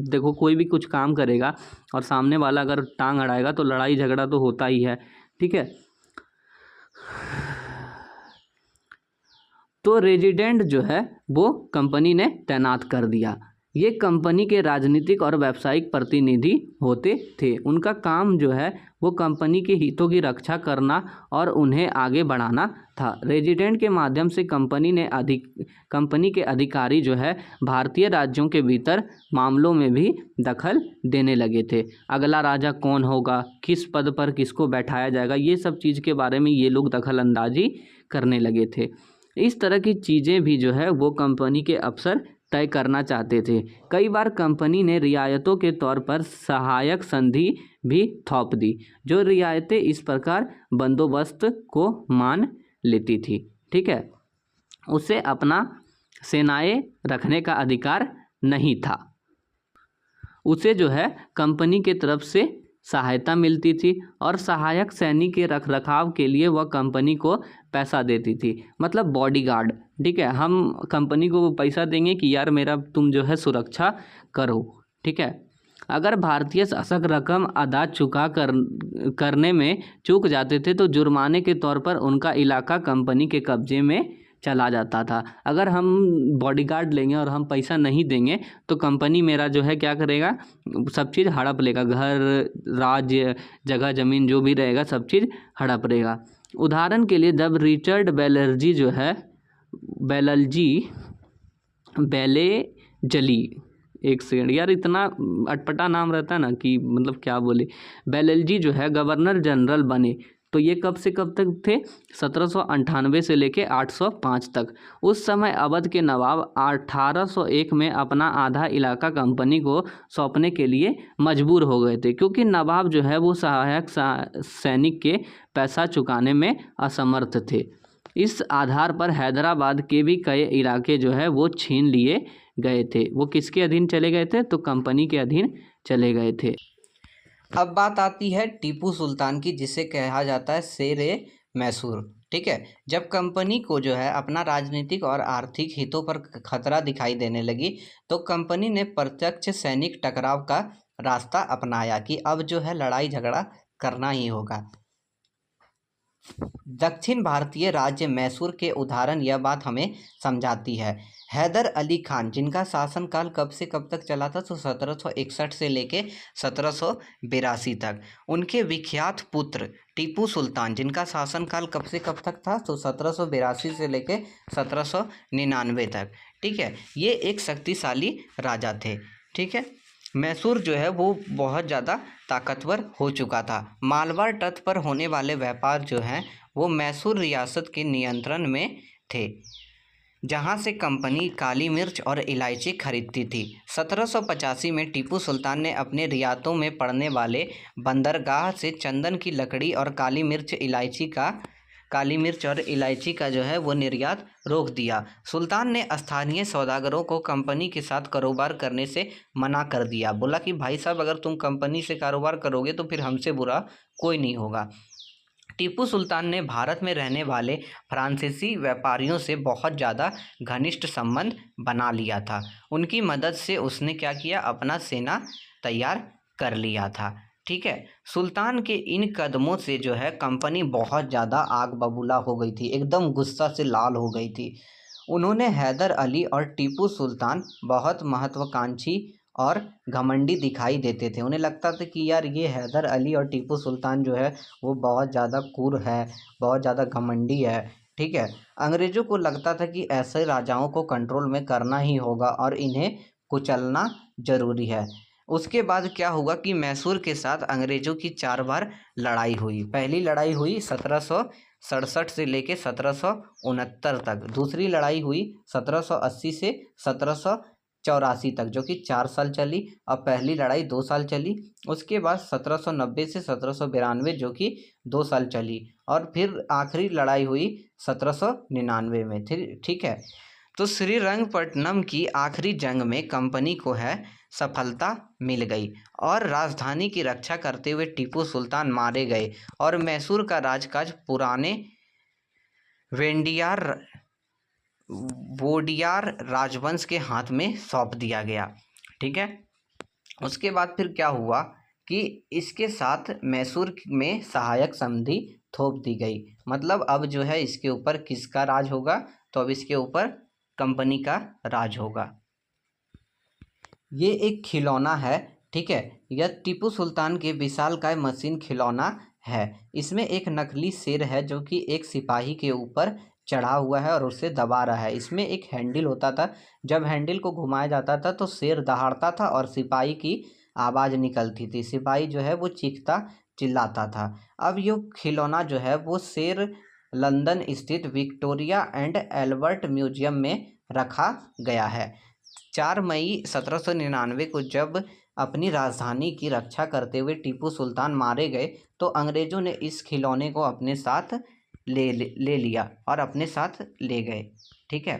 देखो कोई भी कुछ काम करेगा और सामने वाला अगर टांग अड़ाएगा तो लड़ाई झगड़ा तो होता ही है। ठीक है, तो रेजिडेंट जो है वो कंपनी ने तैनात कर दिया। ये कंपनी के राजनीतिक और व्यावसायिक प्रतिनिधि होते थे। उनका काम जो है वो कंपनी के हितों की रक्षा करना और उन्हें आगे बढ़ाना था। रेजिडेंट के माध्यम से कंपनी के अधिकारी जो है भारतीय राज्यों के भीतर मामलों में भी दखल देने लगे थे। अगला राजा कौन होगा, किस पद पर किसको बैठाया जाएगा, ये सब चीज़ के बारे में ये लोग दखल अंदाजी करने लगे थे। इस तरह की चीज़ें भी जो है वो कंपनी के अफसर तय करना चाहते थे। कई बार कंपनी ने रियायतों के तौर पर सहायक संधि भी थोप दी। जो रियायतें इस प्रकार बंदोबस्त को मान लेती थी। ठीक है, उसे अपना सेनाएं रखने का अधिकार नहीं था। उसे जो है कंपनी के तरफ से सहायता मिलती थी और सहायक सैनिक के रखरखाव के लिए वह कंपनी को पैसा देती थी, मतलब बॉडीगार्ड। ठीक है, हम कंपनी को पैसा देंगे कि यार मेरा तुम जो है सुरक्षा करो। ठीक है, अगर भारतीय शासक रकम अदा करने में चूक जाते थे तो जुर्माने के तौर पर उनका इलाका कंपनी के कब्जे में चला जाता था। अगर हम बॉडीगार्ड लेंगे और हम पैसा नहीं देंगे तो कंपनी मेरा जो है क्या करेगा, सब चीज़ हड़प लेगा, घर राज्य जगह ज़मीन जो भी रहेगा सब चीज़ हड़प लेगा। उदाहरण के लिए जब रिचर्ड बेलेजली, एक सेकंड यार, इतना अटपटा नाम रहता है ना कि मतलब क्या बोले, बेलेजली जो है गवर्नर जनरल बने तो ये कब से कब तक थे, 1798 से लेके 805 तक। उस समय अवध के नवाब 1801 में अपना आधा इलाका कंपनी को सौंपने के लिए मजबूर हो गए थे, क्योंकि नवाब जो है वो सहायक सैनिक के पैसा चुकाने में असमर्थ थे। इस आधार पर हैदराबाद के भी कई इलाके जो है वो छीन लिए गए थे। वो किसके अधीन चले गए थे, तो कंपनी के अधीन चले गए थे। अब बात आती है टीपू सुल्तान की, जिसे कहा जाता है शेरे मैसूर। ठीक है, जब कंपनी को जो है अपना राजनीतिक और आर्थिक हितों पर खतरा दिखाई देने लगी तो कंपनी ने प्रत्यक्ष सैनिक टकराव का रास्ता अपनाया कि अब जो है लड़ाई झगड़ा करना ही होगा। दक्षिण भारतीय राज्य मैसूर के उदाहरण यह बात हमें समझाती है। हैदर अली खान, जिनका शासनकाल कब से कब तक चला था, तो 1761 से लेके 1782 तक। उनके विख्यात पुत्र टीपू सुल्तान, जिनका शासनकाल कब से कब तक था, तो 1782 से लेके 1799 तक। ठीक है, ये एक शक्तिशाली राजा थे। ठीक है, मैसूर जो है वो बहुत ज़्यादा ताकतवर हो चुका था। मालवा तट पर होने वाले व्यापार जो हैं वो मैसूर रियासत के नियंत्रण में थे, जहां से कंपनी काली मिर्च और इलायची खरीदती थी। 1785 में टीपू सुल्तान ने अपने रियासतों में पड़ने वाले बंदरगाह से चंदन की लकड़ी और काली मिर्च और इलायची का जो है वो निर्यात रोक दिया। सुल्तान ने स्थानीय सौदागरों को कंपनी के साथ कारोबार करने से मना कर दिया। बोला कि भाई साहब, अगर तुम कंपनी से कारोबार करोगे तो फिर हमसे बुरा कोई नहीं होगा। टीपू सुल्तान ने भारत में रहने वाले फ्रांसीसी व्यापारियों से बहुत ज़्यादा घनिष्ठ संबंध बना लिया था। उनकी मदद से उसने क्या किया, अपना सेना तैयार कर लिया था। ठीक है, सुल्तान के इन कदमों से जो है कंपनी बहुत ज़्यादा आग बबूला हो गई थी, एकदम गुस्सा से लाल हो गई थी। उन्होंने हैदर अली और टीपू सुल्तान बहुत महत्वाकांक्षी और घमंडी दिखाई देते थे। उन्हें लगता था कि यार ये हैदर अली और टीपू सुल्तान जो है वो बहुत ज़्यादा क्रूर है, बहुत ज़्यादा घमंडी है। ठीक है, अंग्रेज़ों को लगता था कि ऐसे राजाओं को कंट्रोल में करना ही होगा और इन्हें कुचलना ज़रूरी है। उसके बाद क्या हुआ कि मैसूर के साथ अंग्रेज़ों की 4 बार लड़ाई हुई। पहली लड़ाई हुई 1767 से लेके 1769 तक। दूसरी लड़ाई हुई 1780 से 17 1784 तक, जो कि 4 साल चली, और पहली लड़ाई 2 साल चली। उसके बाद 1790 से 1792 जो कि 2 साल चली, और फिर आखिरी लड़ाई हुई 1799 में। ठीक है। तो श्रीरंगपट्टनम की आखिरी जंग में कंपनी को है सफलता मिल गई और राजधानी की रक्षा करते हुए टीपू सुल्तान मारे गए और मैसूर का राजकाज पुराने वोडियार राजवंश के हाथ में सौंप दिया गया। ठीक है। उसके बाद फिर क्या हुआ कि इसके साथ मैसूर में सहायक संधि थोप दी गई। मतलब अब जो है इसके ऊपर किसका राज होगा, तो अब इसके ऊपर कंपनी का राज होगा। ये एक खिलौना है। ठीक है। यह टीपू सुल्तान के विशालकाय मशीन खिलौना है। इसमें एक नकली शेर है जो कि एक सिपाही के ऊपर चढ़ा हुआ है और उसे दबा रहा है। इसमें एक हैंडल होता था, जब हैंडल को घुमाया जाता था तो शेर दहाड़ता था और सिपाही की आवाज़ निकलती थी। सिपाही जो है वो चीखता चिल्लाता था। अब ये खिलौना जो है वो शेर लंदन स्थित विक्टोरिया एंड एल्बर्ट म्यूजियम में रखा गया है। 4 मई 1799 को जब अपनी राजधानी की रक्षा करते हुए टीपू सुल्तान मारे गए तो अंग्रेज़ों ने इस खिलौने को अपने साथ ले लिया और अपने साथ ले गए। ठीक है।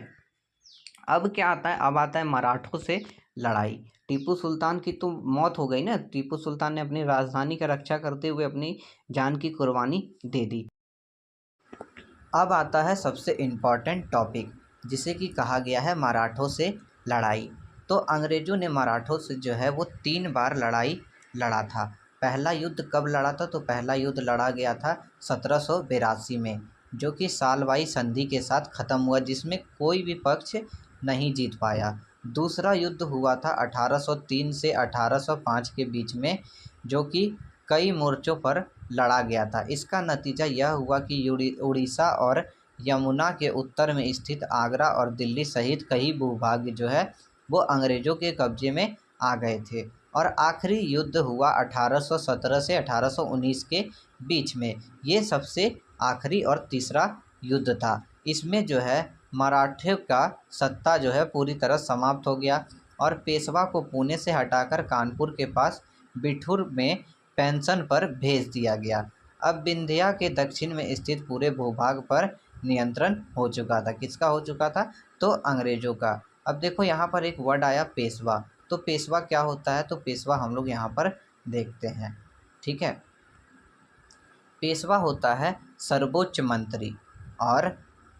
अब क्या आता है, अब आता है मराठों से लड़ाई। टीपू सुल्तान की तो मौत हो गई ना, टीपू सुल्तान ने अपनी राजधानी का रक्षा करते हुए अपनी जान की कुर्बानी दे दी। अब आता है सबसे इम्पॉर्टेंट टॉपिक, जिसे कि कहा गया है मराठों से लड़ाई। तो अंग्रेज़ों ने मराठों से जो है वो 3 बार लड़ाई लड़ा था। पहला युद्ध कब लड़ा था, तो पहला युद्ध लड़ा गया था 1782 में, जो कि सालवाई संधि के साथ ख़त्म हुआ, जिसमें कोई भी पक्ष नहीं जीत पाया। दूसरा युद्ध हुआ था 1803 से 1805 के बीच में, जो कि कई मोर्चों पर लड़ा गया था। इसका नतीजा यह हुआ कि उड़ीसा और यमुना के उत्तर में स्थित आगरा और दिल्ली सहित कई भूभाग जो है वो अंग्रेज़ों के कब्जे में आ गए थे। और आखिरी युद्ध हुआ 1817 से 1819 के बीच में। ये सबसे आखिरी और तीसरा युद्ध था। इसमें जो है मराठे का सत्ता जो है पूरी तरह समाप्त हो गया और पेशवा को पुणे से हटाकर कानपुर के पास बिठूर में पेंशन पर भेज दिया गया। अब विंध्या के दक्षिण में स्थित पूरे भूभाग पर नियंत्रण हो चुका था। किसका हो चुका था, तो अंग्रेज़ों का। अब देखो यहाँ पर एक वर्ड आया पेशवा। तो पेशवा क्या होता है, तो पेशवा हम लोग यहाँ पर देखते हैं। ठीक है। पेशवा होता है सर्वोच्च मंत्री। और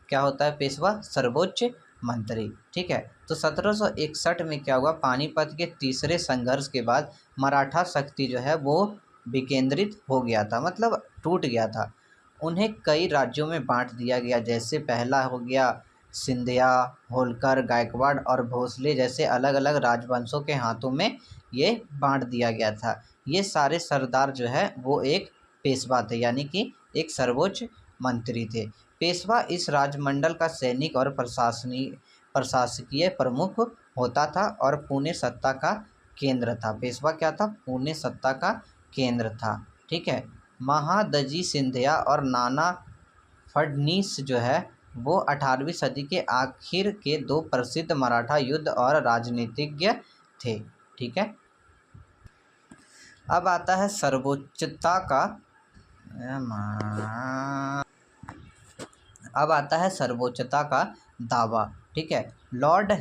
क्या होता है पेशवा, सर्वोच्च मंत्री। ठीक है। तो 1761 में क्या हुआ, पानीपत के तीसरे संघर्ष के बाद मराठा शक्ति जो है वो विकेंद्रित हो गया था, मतलब टूट गया था। उन्हें कई राज्यों में बांट दिया गया, जैसे पहला हो गया सिंधिया, होलकर, गायकवाड़ और भोसले जैसे अलग अलग राजवंशों के हाथों में ये बांट दिया गया था। ये सारे सरदार जो है वो एक पेशवा थे, यानी कि एक सर्वोच्च मंत्री थे। पेशवा इस राजमंडल का सैनिक और प्रशासकीय प्रमुख होता था और पुणे सत्ता का केंद्र था। पेशवा क्या था, पुणे सत्ता का केंद्र था। ठीक है। महादजी सिंधिया और नाना फडनीस जो है वो 18वीं सदी के आखिर के 2 प्रसिद्ध मराठा युद्ध और राजनीतिज्ञ थे। ठीक है। अब आता है सर्वोच्चता का दावा। ठीक है। लॉर्ड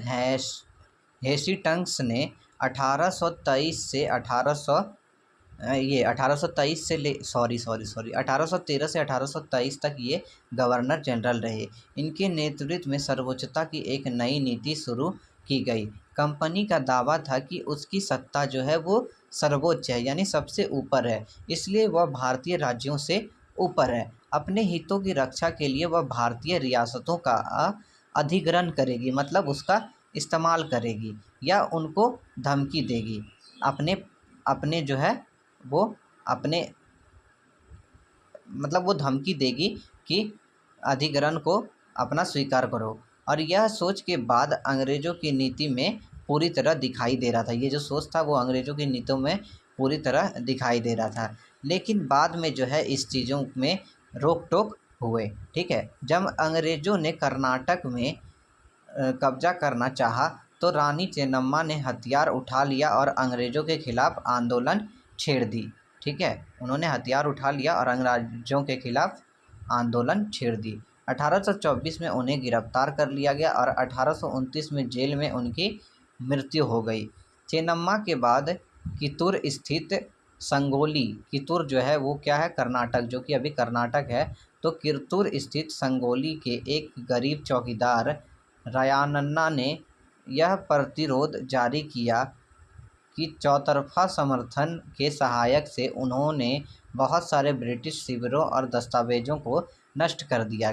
हेस्टिंग्स ने 1813 से 1823 तक ये गवर्नर जनरल रहे। इनके नेतृत्व में सर्वोच्चता की एक नई नीति शुरू की गई। कंपनी का दावा था कि उसकी सत्ता जो है वो सर्वोच्च है, यानी सबसे ऊपर है, इसलिए वह भारतीय राज्यों से ऊपर है। अपने हितों की रक्षा के लिए वह भारतीय रियासतों का अधिग्रहण करेगी, मतलब उसका इस्तेमाल करेगी या उनको धमकी देगी। अपने जो है वो अपने मतलब वो धमकी देगी कि अधिग्रहण को अपना स्वीकार करो। और यह सोच के बाद अंग्रेज़ों की नीति में पूरी तरह दिखाई दे रहा था, ये जो सोच था वो अंग्रेज़ों की नीतियों में पूरी तरह दिखाई दे रहा था। लेकिन बाद में जो है इस चीज़ों में रोक टोक हुए। ठीक है। जब अंग्रेज़ों ने कर्नाटक में कब्जा करना चाहा तो तो रानी चेन्नम्मा ने हथियार उठा लिया और अंग्रेज़ों के खिलाफ आंदोलन छेड़ दी। ठीक है, उन्होंने हथियार उठा लिया और अंग्रेज़ों के खिलाफ आंदोलन छेड़ दी। 1824 में उन्हें गिरफ्तार कर लिया गया और 1829 में जेल में उनकी मृत्यु हो गई। चेन्नम्मा के बाद कित्तूर स्थित संगोली, कित्तूर जो है वो क्या है, कर्नाटक, जो कि अभी कर्नाटक है। तो कित्तूर स्थित संगोली के एक गरीब चौकीदार रायन्ना ने यह प्रतिरोध जारी किया कि चौतरफा समर्थन के सहायक से उन्होंने बहुत सारे ब्रिटिश शिविरों और दस्तावेज़ों को नष्ट कर दिया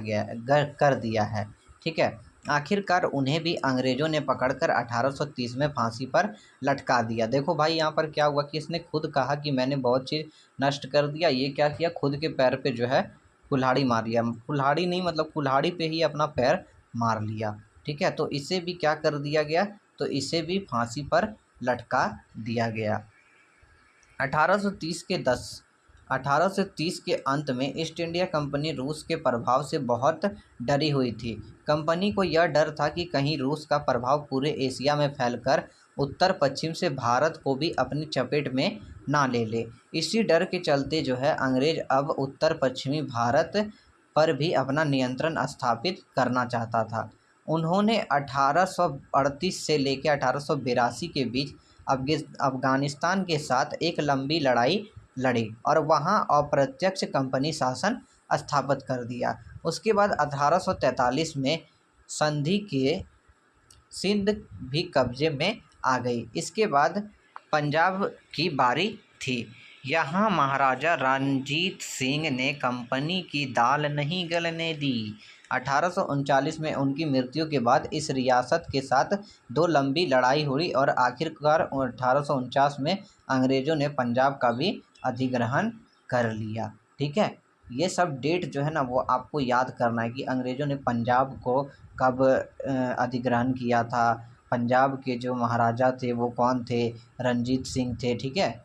है। ठीक है, आखिरकार उन्हें भी अंग्रेज़ों ने पकड़कर 1830 में फांसी पर लटका दिया। देखो भाई, यहाँ पर क्या हुआ कि इसने खुद कहा कि मैंने बहुत चीज़ नष्ट कर दिया। ये क्या किया, खुद के पैर पे जो है कुल्हाड़ी मार लिया। कुल्हाड़ी नहीं, मतलब कुल्हाड़ी पे ही अपना पैर मार लिया। ठीक है, तो इसे भी क्या कर दिया गया, तो इसे भी फांसी पर लटका दिया गया। 1830 के अंत में ईस्ट इंडिया कंपनी रूस के प्रभाव से बहुत डरी हुई थी। कंपनी को यह डर था कि कहीं रूस का प्रभाव पूरे एशिया में फैलकर उत्तर पश्चिम से भारत को भी अपनी चपेट में ना ले ले। इसी डर के चलते जो है अंग्रेज अब उत्तर पश्चिमी भारत पर भी अपना नियंत्रण स्थापित करना चाहता था। उन्होंने 1838 से लेकर 1882 के बीच अफ़गानिस्तान के साथ एक लंबी लड़ाई लड़ी और वहां अप्रत्यक्ष कंपनी शासन स्थापित कर दिया। उसके बाद 1843 में संधि के सिंध भी कब्जे में आ गई। इसके बाद पंजाब की बारी थी। यहाँ महाराजा रणजीत सिंह ने कंपनी की दाल नहीं गलने दी। 1839 में उनकी मृत्यु के बाद इस रियासत के साथ दो लंबी लड़ाई हुई और आखिरकार 1849 में अंग्रेज़ों ने पंजाब का भी अधिग्रहण कर लिया। ठीक है, ये सब डेट जो है ना वो आपको याद करना है कि अंग्रेज़ों ने पंजाब को कब अधिग्रहण किया था। पंजाब के जो महाराजा थे वो कौन थे, रणजीत सिंह थे। ठीक है,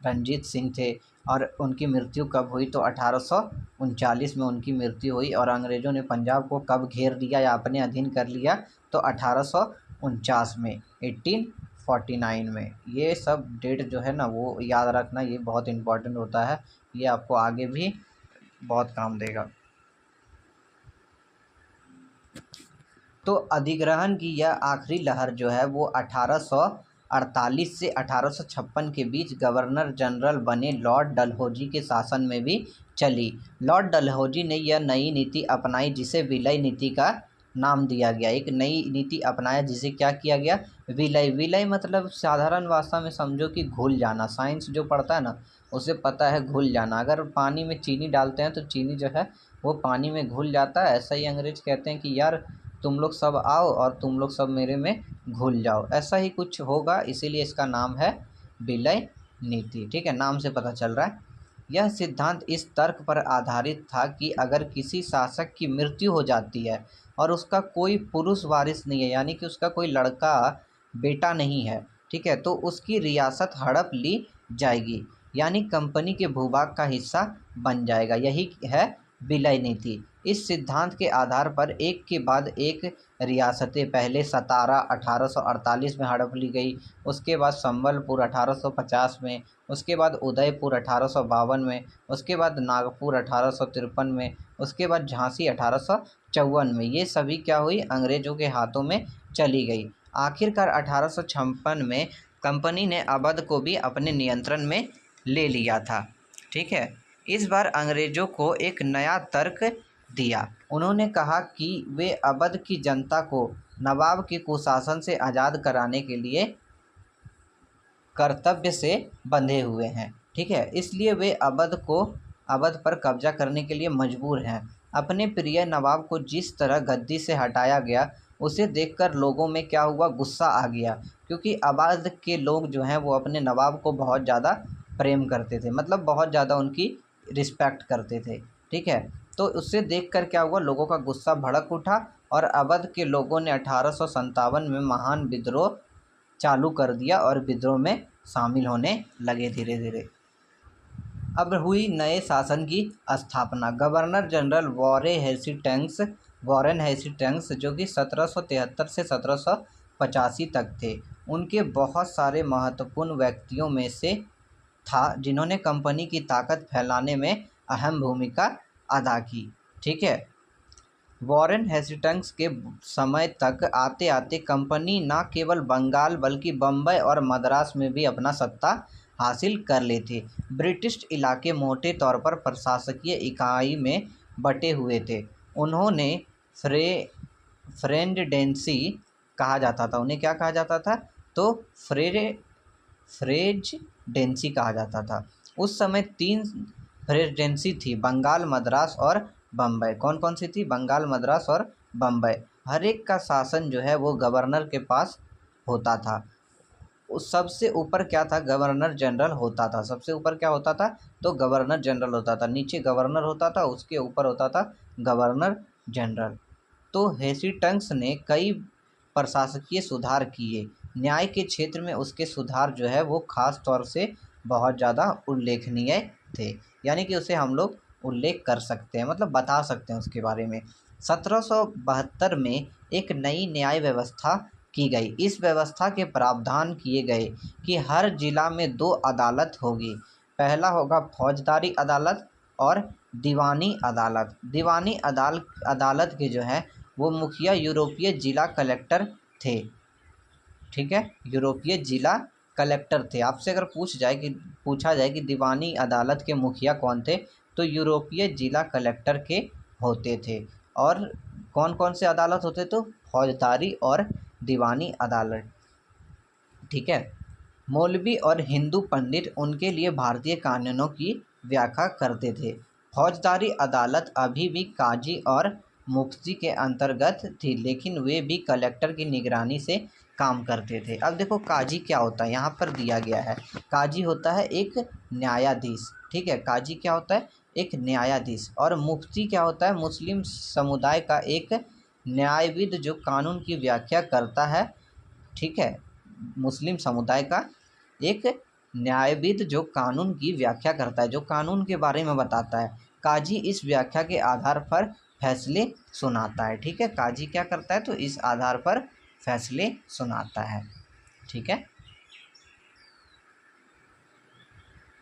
रणजीत सिंह थे। और उनकी मृत्यु कब हुई, तो 1839 में उनकी मृत्यु हुई। और अंग्रेज़ों ने पंजाब को कब घेर लिया या अपने अधीन कर लिया, तो 1849 में, 1849 में। ये सब डेट जो है ना वो याद रखना, ये बहुत इम्पोर्टेंट होता है। ये आपको आगे भी बहुत काम देगा। तो अधिग्रहण की यह आखिरी लहर जो है वो 1848 से 1856 के बीच गवर्नर जनरल बने लॉर्ड डलहौजी के शासन में भी चली। लॉर्ड डलहौजी ने यह नई नीति अपनाई जिसे विलय नीति का नाम दिया गया। एक नई नीति अपनाया जिसे क्या किया गया, विलय। विलय मतलब साधारण भाषा में समझो कि घुल जाना। साइंस जो पढ़ता है ना उसे पता है घुल जाना। अगर पानी में चीनी डालते हैं तो चीनी जो है वो पानी में घुल जाता है। ऐसा ही अंग्रेज कहते हैं कि यार तुम लोग सब आओ और तुम लोग सब मेरे में घुल जाओ, ऐसा ही कुछ होगा, इसीलिए इसका नाम है विलय नीति। ठीक है, नाम से पता चल रहा है। यह सिद्धांत इस तर्क पर आधारित था कि अगर किसी शासक की मृत्यु हो जाती है और उसका कोई पुरुष वारिस नहीं है, यानी कि उसका कोई लड़का बेटा नहीं है, ठीक है, तो उसकी रियासत हड़प ली जाएगी, यानी कंपनी के भूभाग का हिस्सा बन जाएगा। यही है विलय नीति। इस सिद्धांत के आधार पर एक के बाद एक रियासतें, पहले सतारा 1848 में हड़प ली गई, उसके बाद संबलपुर 1850 में, उसके बाद उदयपुर 1852 में, उसके बाद नागपुर 1853 में, उसके बाद झांसी 1854 में। ये सभी क्या हुई, अंग्रेज़ों के हाथों में चली गई। आखिरकार 1856 में कंपनी ने अवध को भी अपने नियंत्रण में ले लिया था। ठीक है, इस बार अंग्रेज़ों को एक नया तर्क दिया। उन्होंने कहा कि वे अवध की जनता को नवाब के कुशासन से आज़ाद कराने के लिए कर्तव्य से बंधे हुए हैं। ठीक है, इसलिए वे अवध पर कब्जा करने के लिए मजबूर हैं। अपने प्रिय नवाब को जिस तरह गद्दी से हटाया गया उसे देखकर लोगों में क्या हुआ, गुस्सा आ गया, क्योंकि अवध के लोग जो हैं वो अपने नवाब को बहुत ज़्यादा प्रेम करते थे, मतलब बहुत ज़्यादा उनकी रिस्पेक्ट करते थे। ठीक है, तो उससे देखकर क्या हुआ, लोगों का गुस्सा भड़क उठा और अवध के लोगों ने 1857 में महान विद्रोह चालू कर दिया और विद्रोह में शामिल होने लगे धीरे धीरे। अब हुई नए शासन की स्थापना। गवर्नर जनरल वॉरेन हेस्टिंग्स जो कि 1773 से 1985 तक थे। उनके बहुत सारे महत्वपूर्ण व्यक्तियों में से था जिन्होंने कंपनी की ताकत फैलाने में अहम भूमिका अदा की। ठीक है, वॉरेन हेस्टिंग्स के समय तक आते आते कंपनी न केवल बंगाल बल्कि बम्बई और मद्रास में भी अपना सत्ता हासिल कर ली थी। ब्रिटिश इलाके मोटे तौर पर प्रशासकीय इकाई में बटे हुए थे। उन्होंने फ्रेंडेंसी कहा जाता था, उन्हें क्या कहा जाता था? तो फ्रेजडेंसी कहा जाता था। उस समय 3 प्रेसिडेंसी थी, बंगाल, मद्रास और बम्बई। कौन कौन सी थी? बंगाल, मद्रास और बम्बई। हर एक का शासन जो है वो गवर्नर के पास होता था। उस सबसे ऊपर क्या था? गवर्नर जनरल होता था। सबसे ऊपर क्या होता था? तो गवर्नर जनरल होता था। नीचे गवर्नर होता था, उसके ऊपर होता था गवर्नर जनरल। तो हेस्टिंग्स ने कई प्रशासकीय सुधार किए। न्याय के क्षेत्र में उसके सुधार जो है वो खास तौर से बहुत ज़्यादा उल्लेखनीय थे, यानी कि उसे हम लोग उल्लेख कर सकते हैं, मतलब बता सकते हैं उसके बारे में। 1772 में एक नई न्याय व्यवस्था की गई। इस व्यवस्था के प्रावधान किए गए कि हर जिला में 2 अदालत होगी। पहला होगा फौजदारी अदालत और दीवानी अदालत। दीवानी अदालत के जो है वो मुखिया यूरोपीय जिला कलेक्टर थे। ठीक है, यूरोपीय जिला कलेक्टर थे। आपसे अगर पूछा जाए कि दीवानी अदालत के मुखिया कौन थे, तो यूरोपीय जिला कलेक्टर के होते थे। और कौन कौन से अदालत होते? तो फौजदारी और दीवानी अदालत। ठीक है, मौलवी और हिंदू पंडित उनके लिए भारतीय कानूनों की व्याख्या करते थे। फौजदारी अदालत अभी भी काजी और मुफ्ती के अंतर्गत थी, लेकिन वे भी कलेक्टर की निगरानी से काम करते थे। अब देखो काजी क्या होता है, यहाँ पर दिया गया है। काजी होता है एक न्यायाधीश। ठीक है, काजी क्या होता है? एक न्यायाधीश। और मुफ्ती क्या होता है? मुस्लिम समुदाय का एक न्यायविद जो कानून की व्याख्या करता है। ठीक है, मुस्लिम समुदाय का एक न्यायविद जो कानून की व्याख्या करता है, जो कानून के बारे में बताता है। काजी इस व्याख्या के आधार पर फैसले सुनाता है। ठीक है, काजी क्या करता है? तो इस आधार पर फैसले सुनाता है। ठीक है,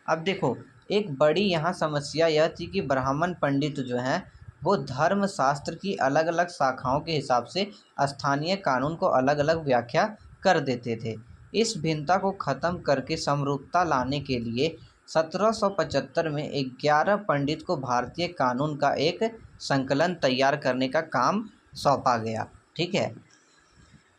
अब देखो एक बड़ी यहाँ समस्या यह थी कि ब्राह्मण पंडित जो हैं वो धर्मशास्त्र की अलग अलग शाखाओं के हिसाब से स्थानीय कानून को अलग अलग व्याख्या कर देते थे। इस भिन्नता को ख़त्म करके समरूपता लाने के लिए 1775 में 11 पंडित को भारतीय कानून का एक संकलन तैयार करने का काम सौंपा गया। ठीक है,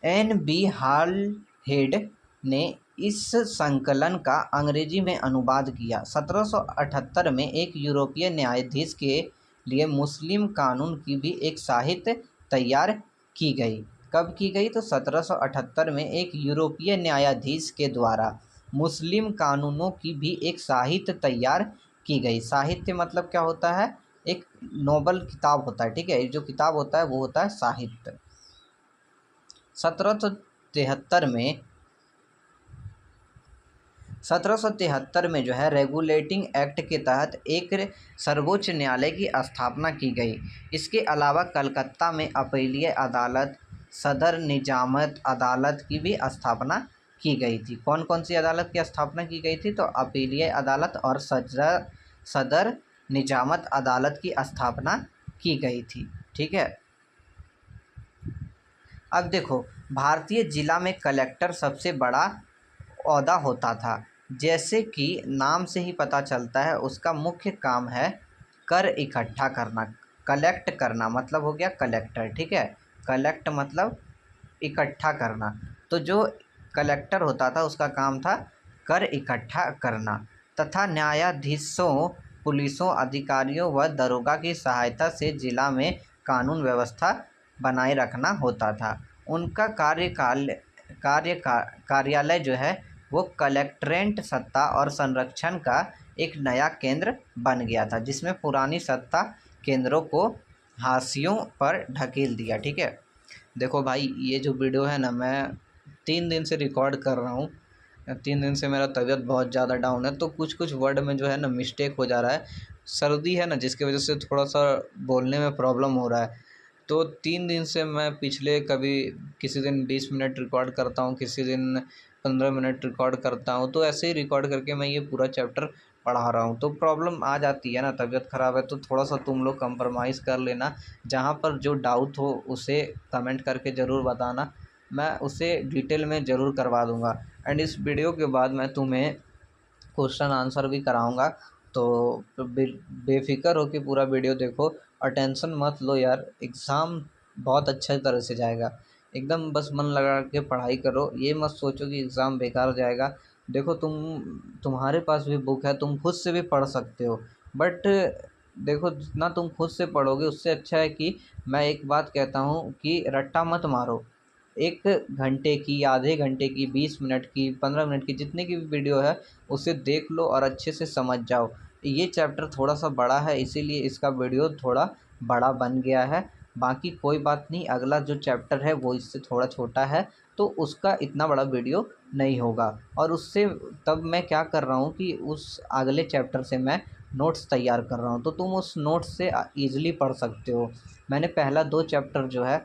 N.B. हालहेड ने इस संकलन का अंग्रेजी में अनुवाद किया। 1778 में एक यूरोपीय न्यायाधीश के लिए मुस्लिम कानून की भी एक साहित्य तैयार की गई। कब की गई? तो 1778 में एक यूरोपीय न्यायाधीश के द्वारा मुस्लिम कानूनों की भी एक साहित्य तैयार की गई। साहित्य मतलब क्या होता है? एक नोबल किताब होता है। ठीक है, जो किताब होता है वो होता है साहित्य। 1773 में जो है रेगुलेटिंग एक्ट के तहत एक सर्वोच्च न्यायालय की स्थापना की गई। इसके अलावा कलकत्ता में अपीलीय अदालत, सदर निजामत अदालत की भी स्थापना की गई थी। कौन कौन सी अदालत की स्थापना की गई थी? तो अपीलीय अदालत और सदर निजामत अदालत की स्थापना की गई थी। ठीक है, अब देखो भारतीय जिला में कलेक्टर सबसे बड़ा ओहदा होता था। जैसे कि नाम से ही पता चलता है उसका मुख्य काम है कर इकट्ठा करना। कलेक्ट करना मतलब हो गया कलेक्टर। ठीक है, कलेक्ट मतलब इकट्ठा करना। तो जो कलेक्टर होता था उसका काम था कर इकट्ठा करना तथा न्यायाधीशों, पुलिसों, अधिकारियों व दरोगा की सहायता से जिला में कानून व्यवस्था बनाए रखना होता था। उनका कार्यालय जो है वो कलेक्ट्रेट सत्ता और संरक्षण का एक नया केंद्र बन गया था, जिसमें पुरानी सत्ता केंद्रों को हाशियों पर ढकेल दिया। ठीक है, देखो भाई ये जो वीडियो है ना मैं 3 दिन से रिकॉर्ड कर रहा हूँ। 3 दिन से मेरा तबीयत बहुत ज़्यादा डाउन है, तो कुछ कुछ वर्ड में जो है ना मिस्टेक हो जा रहा है। सर्दी है ना जिसकी वजह से थोड़ा सा बोलने में प्रॉब्लम हो रहा है। तो 3 दिन से मैं पिछले कभी किसी दिन 20 मिनट रिकॉर्ड करता हूँ, किसी दिन 15 मिनट रिकॉर्ड करता हूँ, तो ऐसे ही रिकॉर्ड करके मैं ये पूरा चैप्टर पढ़ा रहा हूँ। तो प्रॉब्लम आ जाती है ना, तबीयत ख़राब है तो थोड़ा-सा तुम लोग कंप्रोमाइज़ कर लेना। जहाँ पर जो डाउट हो उसे कमेंट करके ज़रूर बताना, मैं उसे डिटेल में ज़रूर करवा दूँगा। एंड इस वीडियो के बाद मैं तुम्हें क्वेश्चन आंसर भी कराऊँगा, तो बेफ़िक्र हो के पूरा वीडियो देखो और टेंशन मत लो यार, एग्ज़ाम बहुत अच्छे तरह से जाएगा। एकदम बस मन लगा के पढ़ाई करो, ये मत सोचो कि एग्ज़ाम बेकार जाएगा। देखो तुम्हारे पास भी बुक है, तुम खुद से भी पढ़ सकते हो, बट देखो जितना तुम खुद से पढ़ोगे उससे अच्छा है कि मैं एक बात कहता हूँ कि रट्टा मत मारो। 1 घंटे की, आधे घंटे की, 20 मिनट की, 15 मिनट की, जितने की भी वीडियो है उसे देख लो और अच्छे से समझ जाओ। ये चैप्टर थोड़ा-सा बड़ा है इसीलिए इसका वीडियो थोड़ा बड़ा बन गया है। बाकी कोई बात नहीं, अगला जो चैप्टर है वो इससे थोड़ा छोटा है, तो उसका इतना बड़ा वीडियो नहीं होगा। और उससे तब मैं क्या कर रहा हूँ कि उस अगले चैप्टर से मैं नोट्स तैयार कर रहा हूँ, तो तुम उस नोट्स से ईज़िली पढ़ सकते हो। मैंने पहला 2 चैप्टर जो है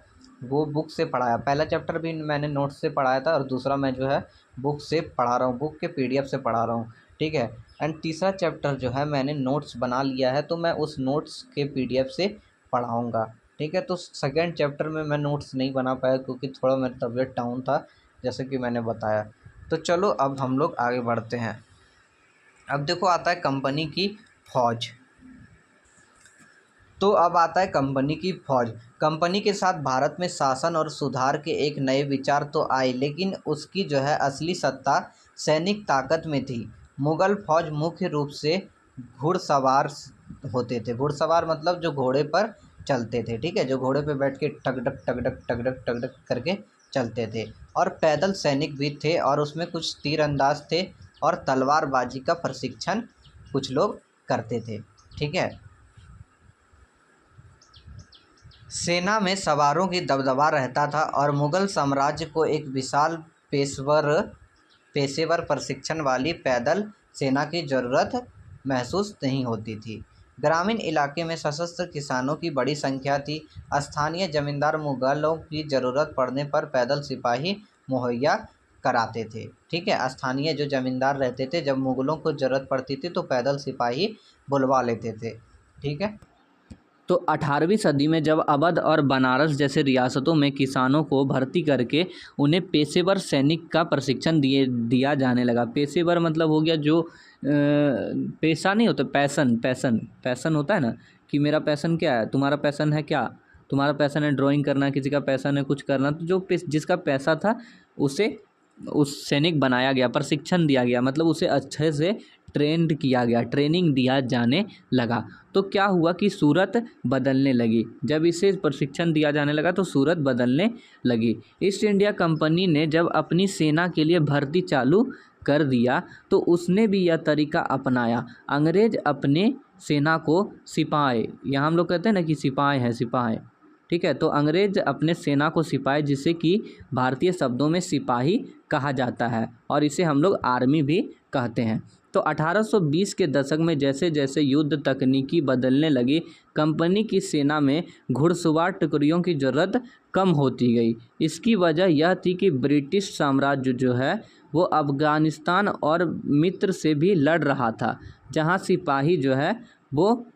वो बुक से पढ़ाया। पहला चैप्टर भी मैंने नोट्स से पढ़ाया था और दूसरा मैं जो है बुक से पढ़ा रहा हूँ, बुक के पीडीएफ से पढ़ा रहा हूँ, ठीक है। एंड तीसरा चैप्टर जो है मैंने नोट्स बना लिया है, तो मैं उस नोट्स के पीडीएफ से पढ़ाऊँगा, ठीक है। तो सेकंड चैप्टर में मैं नोट्स नहीं बना पाया क्योंकि थोड़ा मेरी तबीयत डाउन था, जैसे कि मैंने बताया। तो चलो अब हम लोग आगे बढ़ते हैं। अब देखो आता है कंपनी की फ़ौज। तो अब आता है कंपनी की फ़ौज। कंपनी के साथ भारत में शासन और सुधार के एक नए विचार तो आए, लेकिन उसकी जो है असली सत्ता सैनिक ताकत में थी। मुग़ल फ़ौज मुख्य रूप से घुड़सवार होते थे। घुड़सवार मतलब जो घोड़े पर चलते थे, ठीक है? जो घोड़े पे बैठ के टगडक टगडक टगडक टगडक करके चलते थे। और पैदल सैनिक भी थे और उसमें कुछ तीरंदाज थे और तलवारबाजी का प्रशिक्षण कुछ लोग करते थे, ठीक है? सेना में सवारों की दबदबा रहता था और मुग़ल साम्राज्य को एक विशाल पेशेवर प्रशिक्षण वाली पैदल सेना की ज़रूरत महसूस नहीं होती थी। ग्रामीण इलाके में सशस्त्र किसानों की बड़ी संख्या थी। स्थानीय जमींदार मुग़लों की ज़रूरत पड़ने पर पैदल सिपाही मुहैया कराते थे, ठीक है। स्थानीय जो ज़मींदार रहते थे, जब मुग़लों को ज़रूरत पड़ती थी तो पैदल सिपाही बुलवा लेते थे, ठीक है। तो 18वीं सदी में जब अवध और बनारस जैसे रियासतों में किसानों को भर्ती करके उन्हें पेशेवर सैनिक का प्रशिक्षण दिया जाने लगा। पेशेवर मतलब हो गया जो पेशा नहीं होता, पैसन पैसन पैसन होता है ना, कि मेरा पैसन क्या है, तुम्हारा पैसन है क्या, तुम्हारा पैसन है ड्राइंग करना, किसी का पैसन है कुछ करना। तो जो जिसका पैसा था उसे उस सैनिक बनाया गया, प्रशिक्षण दिया गया, मतलब उसे अच्छे से ट्रेंड किया गया, ट्रेनिंग दिया जाने लगा। तो क्या हुआ कि सूरत बदलने लगी। जब इसे प्रशिक्षण दिया जाने लगा तो सूरत बदलने लगी। ईस्ट इंडिया कंपनी ने जब अपनी सेना के लिए भर्ती चालू कर दिया तो उसने भी यह तरीका अपनाया। अंग्रेज अपने सेना को सिपाही, यहाँ हम लोग कहते हैं ना कि सिपाही है, सिपाही, ठीक है। तो अंग्रेज अपने सेना को सिपाही, जिसे कि भारतीय शब्दों में सिपाही कहा जाता है और इसे हम लोग आर्मी भी कहते हैं। तो 1820 के दशक में जैसे जैसे युद्ध तकनीकी बदलने लगी, कंपनी की सेना में घुड़सवार टुकड़ियों की ज़रूरत कम होती गई। इसकी वजह यह थी कि ब्रिटिश साम्राज्य जो है वो अफ़गानिस्तान और मिस्र से भी लड़ रहा था, जहां सिपाही जो है वो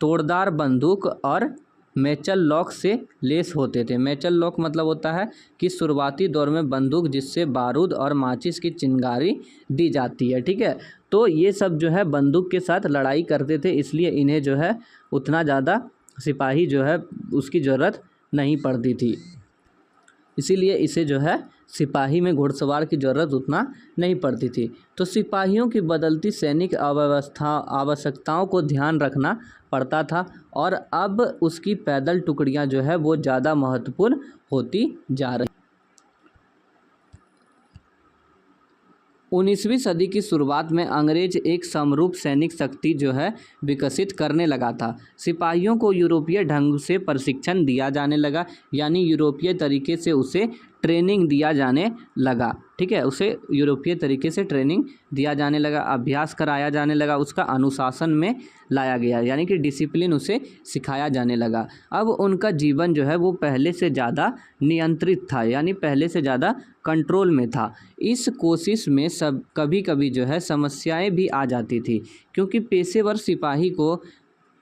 तोड़दार बंदूक और मैचल लॉक से लेस होते थे। मैचल लॉक मतलब होता है कि शुरुआती दौर में बंदूक जिससे बारूद और माचिस की चिंगारी दी जाती है, ठीक है। तो ये सब जो है बंदूक के साथ लड़ाई करते थे, इसलिए इन्हें जो है उतना ज़्यादा सिपाही जो है उसकी ज़रूरत नहीं पड़ती थी। इसीलिए इसे जो है सिपाही में घुड़सवार की ज़रूरत उतना नहीं पड़ती थी। तो सिपाहियों की बदलती सैनिक आवश्यकताओं को ध्यान रखना पड़ता था और अब उसकी पैदल टुकड़ियां जो है वो ज़्यादा महत्वपूर्ण होती जा रही। 19वीं सदी की शुरुआत में अंग्रेज एक समरूप सैनिक शक्ति जो है विकसित करने लगा था। सिपाहियों को यूरोपीय ढंग से प्रशिक्षण दिया जाने लगा, यानी यूरोपीय तरीके से उसे ट्रेनिंग दिया जाने लगा। ठीक है, उसे यूरोपीय तरीके से ट्रेनिंग दिया जाने लगा, अभ्यास कराया जाने लगा, उसका अनुशासन में लाया गया, यानी कि डिसिप्लिन उसे सिखाया जाने लगा। अब उनका जीवन जो है वो पहले से ज़्यादा नियंत्रित था, यानी पहले से ज़्यादा कंट्रोल में था। इस कोशिश में सब कभी कभी जो है समस्याएं भी आ जाती थी, क्योंकि पेशेवर सिपाही को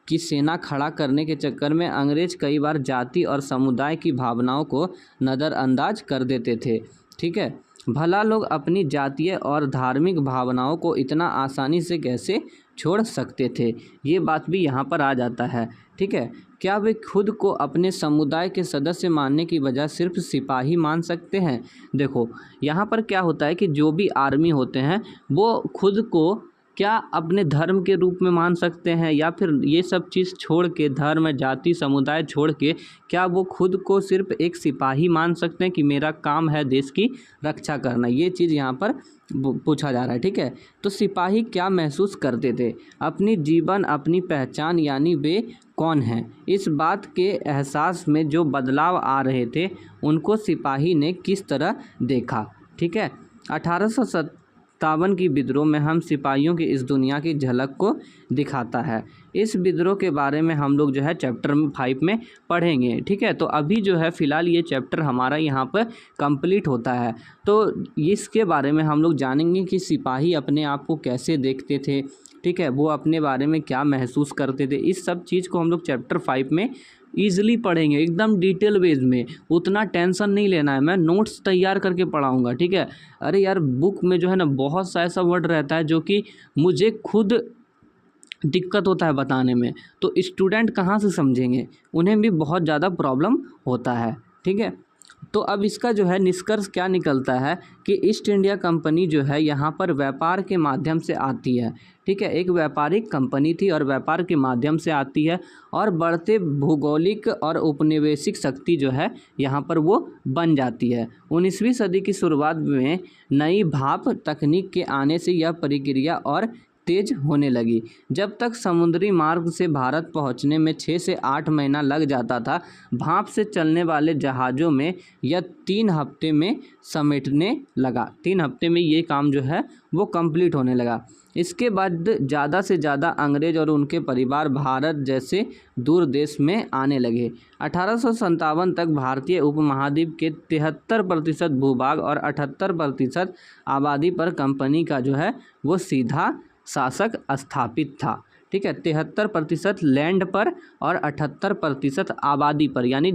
की सेना खड़ा करने के चक्कर में अंग्रेज कई बार जाति और समुदाय की भावनाओं को नज़रअंदाज कर देते थे। ठीक है, भला लोग अपनी जातीय और धार्मिक भावनाओं को इतना आसानी से कैसे छोड़ सकते थे, ये बात भी यहाँ पर आ जाता है। ठीक है, क्या वे खुद को अपने समुदाय के सदस्य मानने की बजाय सिर्फ सिपाही मान सकते हैं? देखो यहाँ पर क्या होता है कि जो भी आर्मी होते हैं वो खुद को क्या अपने धर्म के रूप में मान सकते हैं, या फिर ये सब चीज़ छोड़ के, धर्म जाति समुदाय छोड़ के, क्या वो खुद को सिर्फ एक सिपाही मान सकते हैं कि मेरा काम है देश की रक्षा करना? ये चीज़ यहाँ पर पूछा जा रहा है। ठीक है, तो सिपाही क्या महसूस करते थे? अपनी जीवन, अपनी पहचान, यानी वे कौन हैं, इस बात के एहसास में जो बदलाव आ रहे थे उनको सिपाही ने किस तरह देखा? ठीक है, 1857 की विद्रोह में हम सिपाहियों की इस दुनिया की झलक को दिखाता है। इस विद्रोह के बारे में हम लोग जो है चैप्टर 5 में पढ़ेंगे। ठीक है, तो अभी जो है फ़िलहाल ये चैप्टर हमारा यहाँ पर कंप्लीट होता है, तो इसके बारे में हम लोग जानेंगे कि सिपाही अपने आप को कैसे देखते थे। ठीक है, वो अपने बारे में क्या महसूस करते थे, इस सब चीज़ को हम लोग चैप्टर 5 में ईज़िली पढ़ेंगे, एकदम डिटेल वेज में। उतना टेंशन नहीं लेना है, मैं नोट्स तैयार करके पढ़ाऊँगा। ठीक है, अरे यार बुक में जो है ना बहुत सा ऐसा वर्ड रहता है जो कि मुझे खुद दिक्कत होता है बताने में, तो स्टूडेंट कहाँ से समझेंगे, उन्हें भी बहुत ज़्यादा प्रॉब्लम होता है। ठीक है, तो अब इसका जो है निष्कर्ष क्या निकलता है कि ईस्ट इंडिया कंपनी जो है यहाँ पर व्यापार के माध्यम से आती है। ठीक है, एक व्यापारिक कंपनी थी और व्यापार के माध्यम से आती है, और बढ़ते भौगोलिक और उपनिवेशिक शक्ति जो है यहाँ पर वो बन जाती है। 19वीं सदी की शुरुआत में नई भाप तकनीक के आने से यह प्रक्रिया और तेज होने लगी। जब तक समुद्री मार्ग से भारत पहुंचने में 6 से 8 महीना लग जाता था, भाप से चलने वाले जहाज़ों में यह 3 हफ्ते में समेटने लगा। 3 हफ्ते में ये काम जो है वो कंप्लीट होने लगा। इसके बाद ज़्यादा से ज़्यादा अंग्रेज और उनके परिवार भारत जैसे दूर देश में आने लगे। 1857 तक भारतीय उपमहाद्वीप के 73% भूभाग और 78% आबादी पर कंपनी का जो है वो सीधा शासक स्थापित था। ठीक है, 73% लैंड पर और 78% आबादी पर, यानी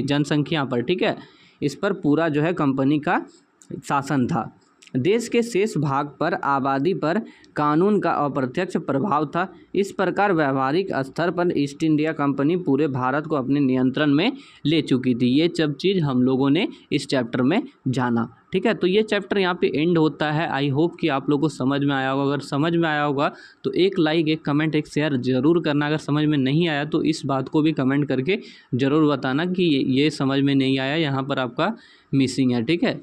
जनसंख्या पर। ठीक है, इस पर पूरा जो है कंपनी का शासन था। देश के शेष भाग पर आबादी पर कानून का अप्रत्यक्ष प्रभाव था। इस प्रकार व्यवहारिक स्तर पर ईस्ट इंडिया कंपनी पूरे भारत को अपने नियंत्रण में ले चुकी थी। ये सब चीज़ हम लोगों ने इस चैप्टर में जाना। ठीक है, तो ये चैप्टर यहाँ पे एंड होता है। आई होप कि आप लोगों को समझ में आया होगा। अगर समझ में आया होगा तो एक लाइक, एक कमेंट, एक शेयर ज़रूर करना। अगर समझ में नहीं आया तो इस बात को भी कमेंट करके ज़रूर बताना कि ये समझ में नहीं आया, यहाँ पर आपका मिसिंग है। ठीक है।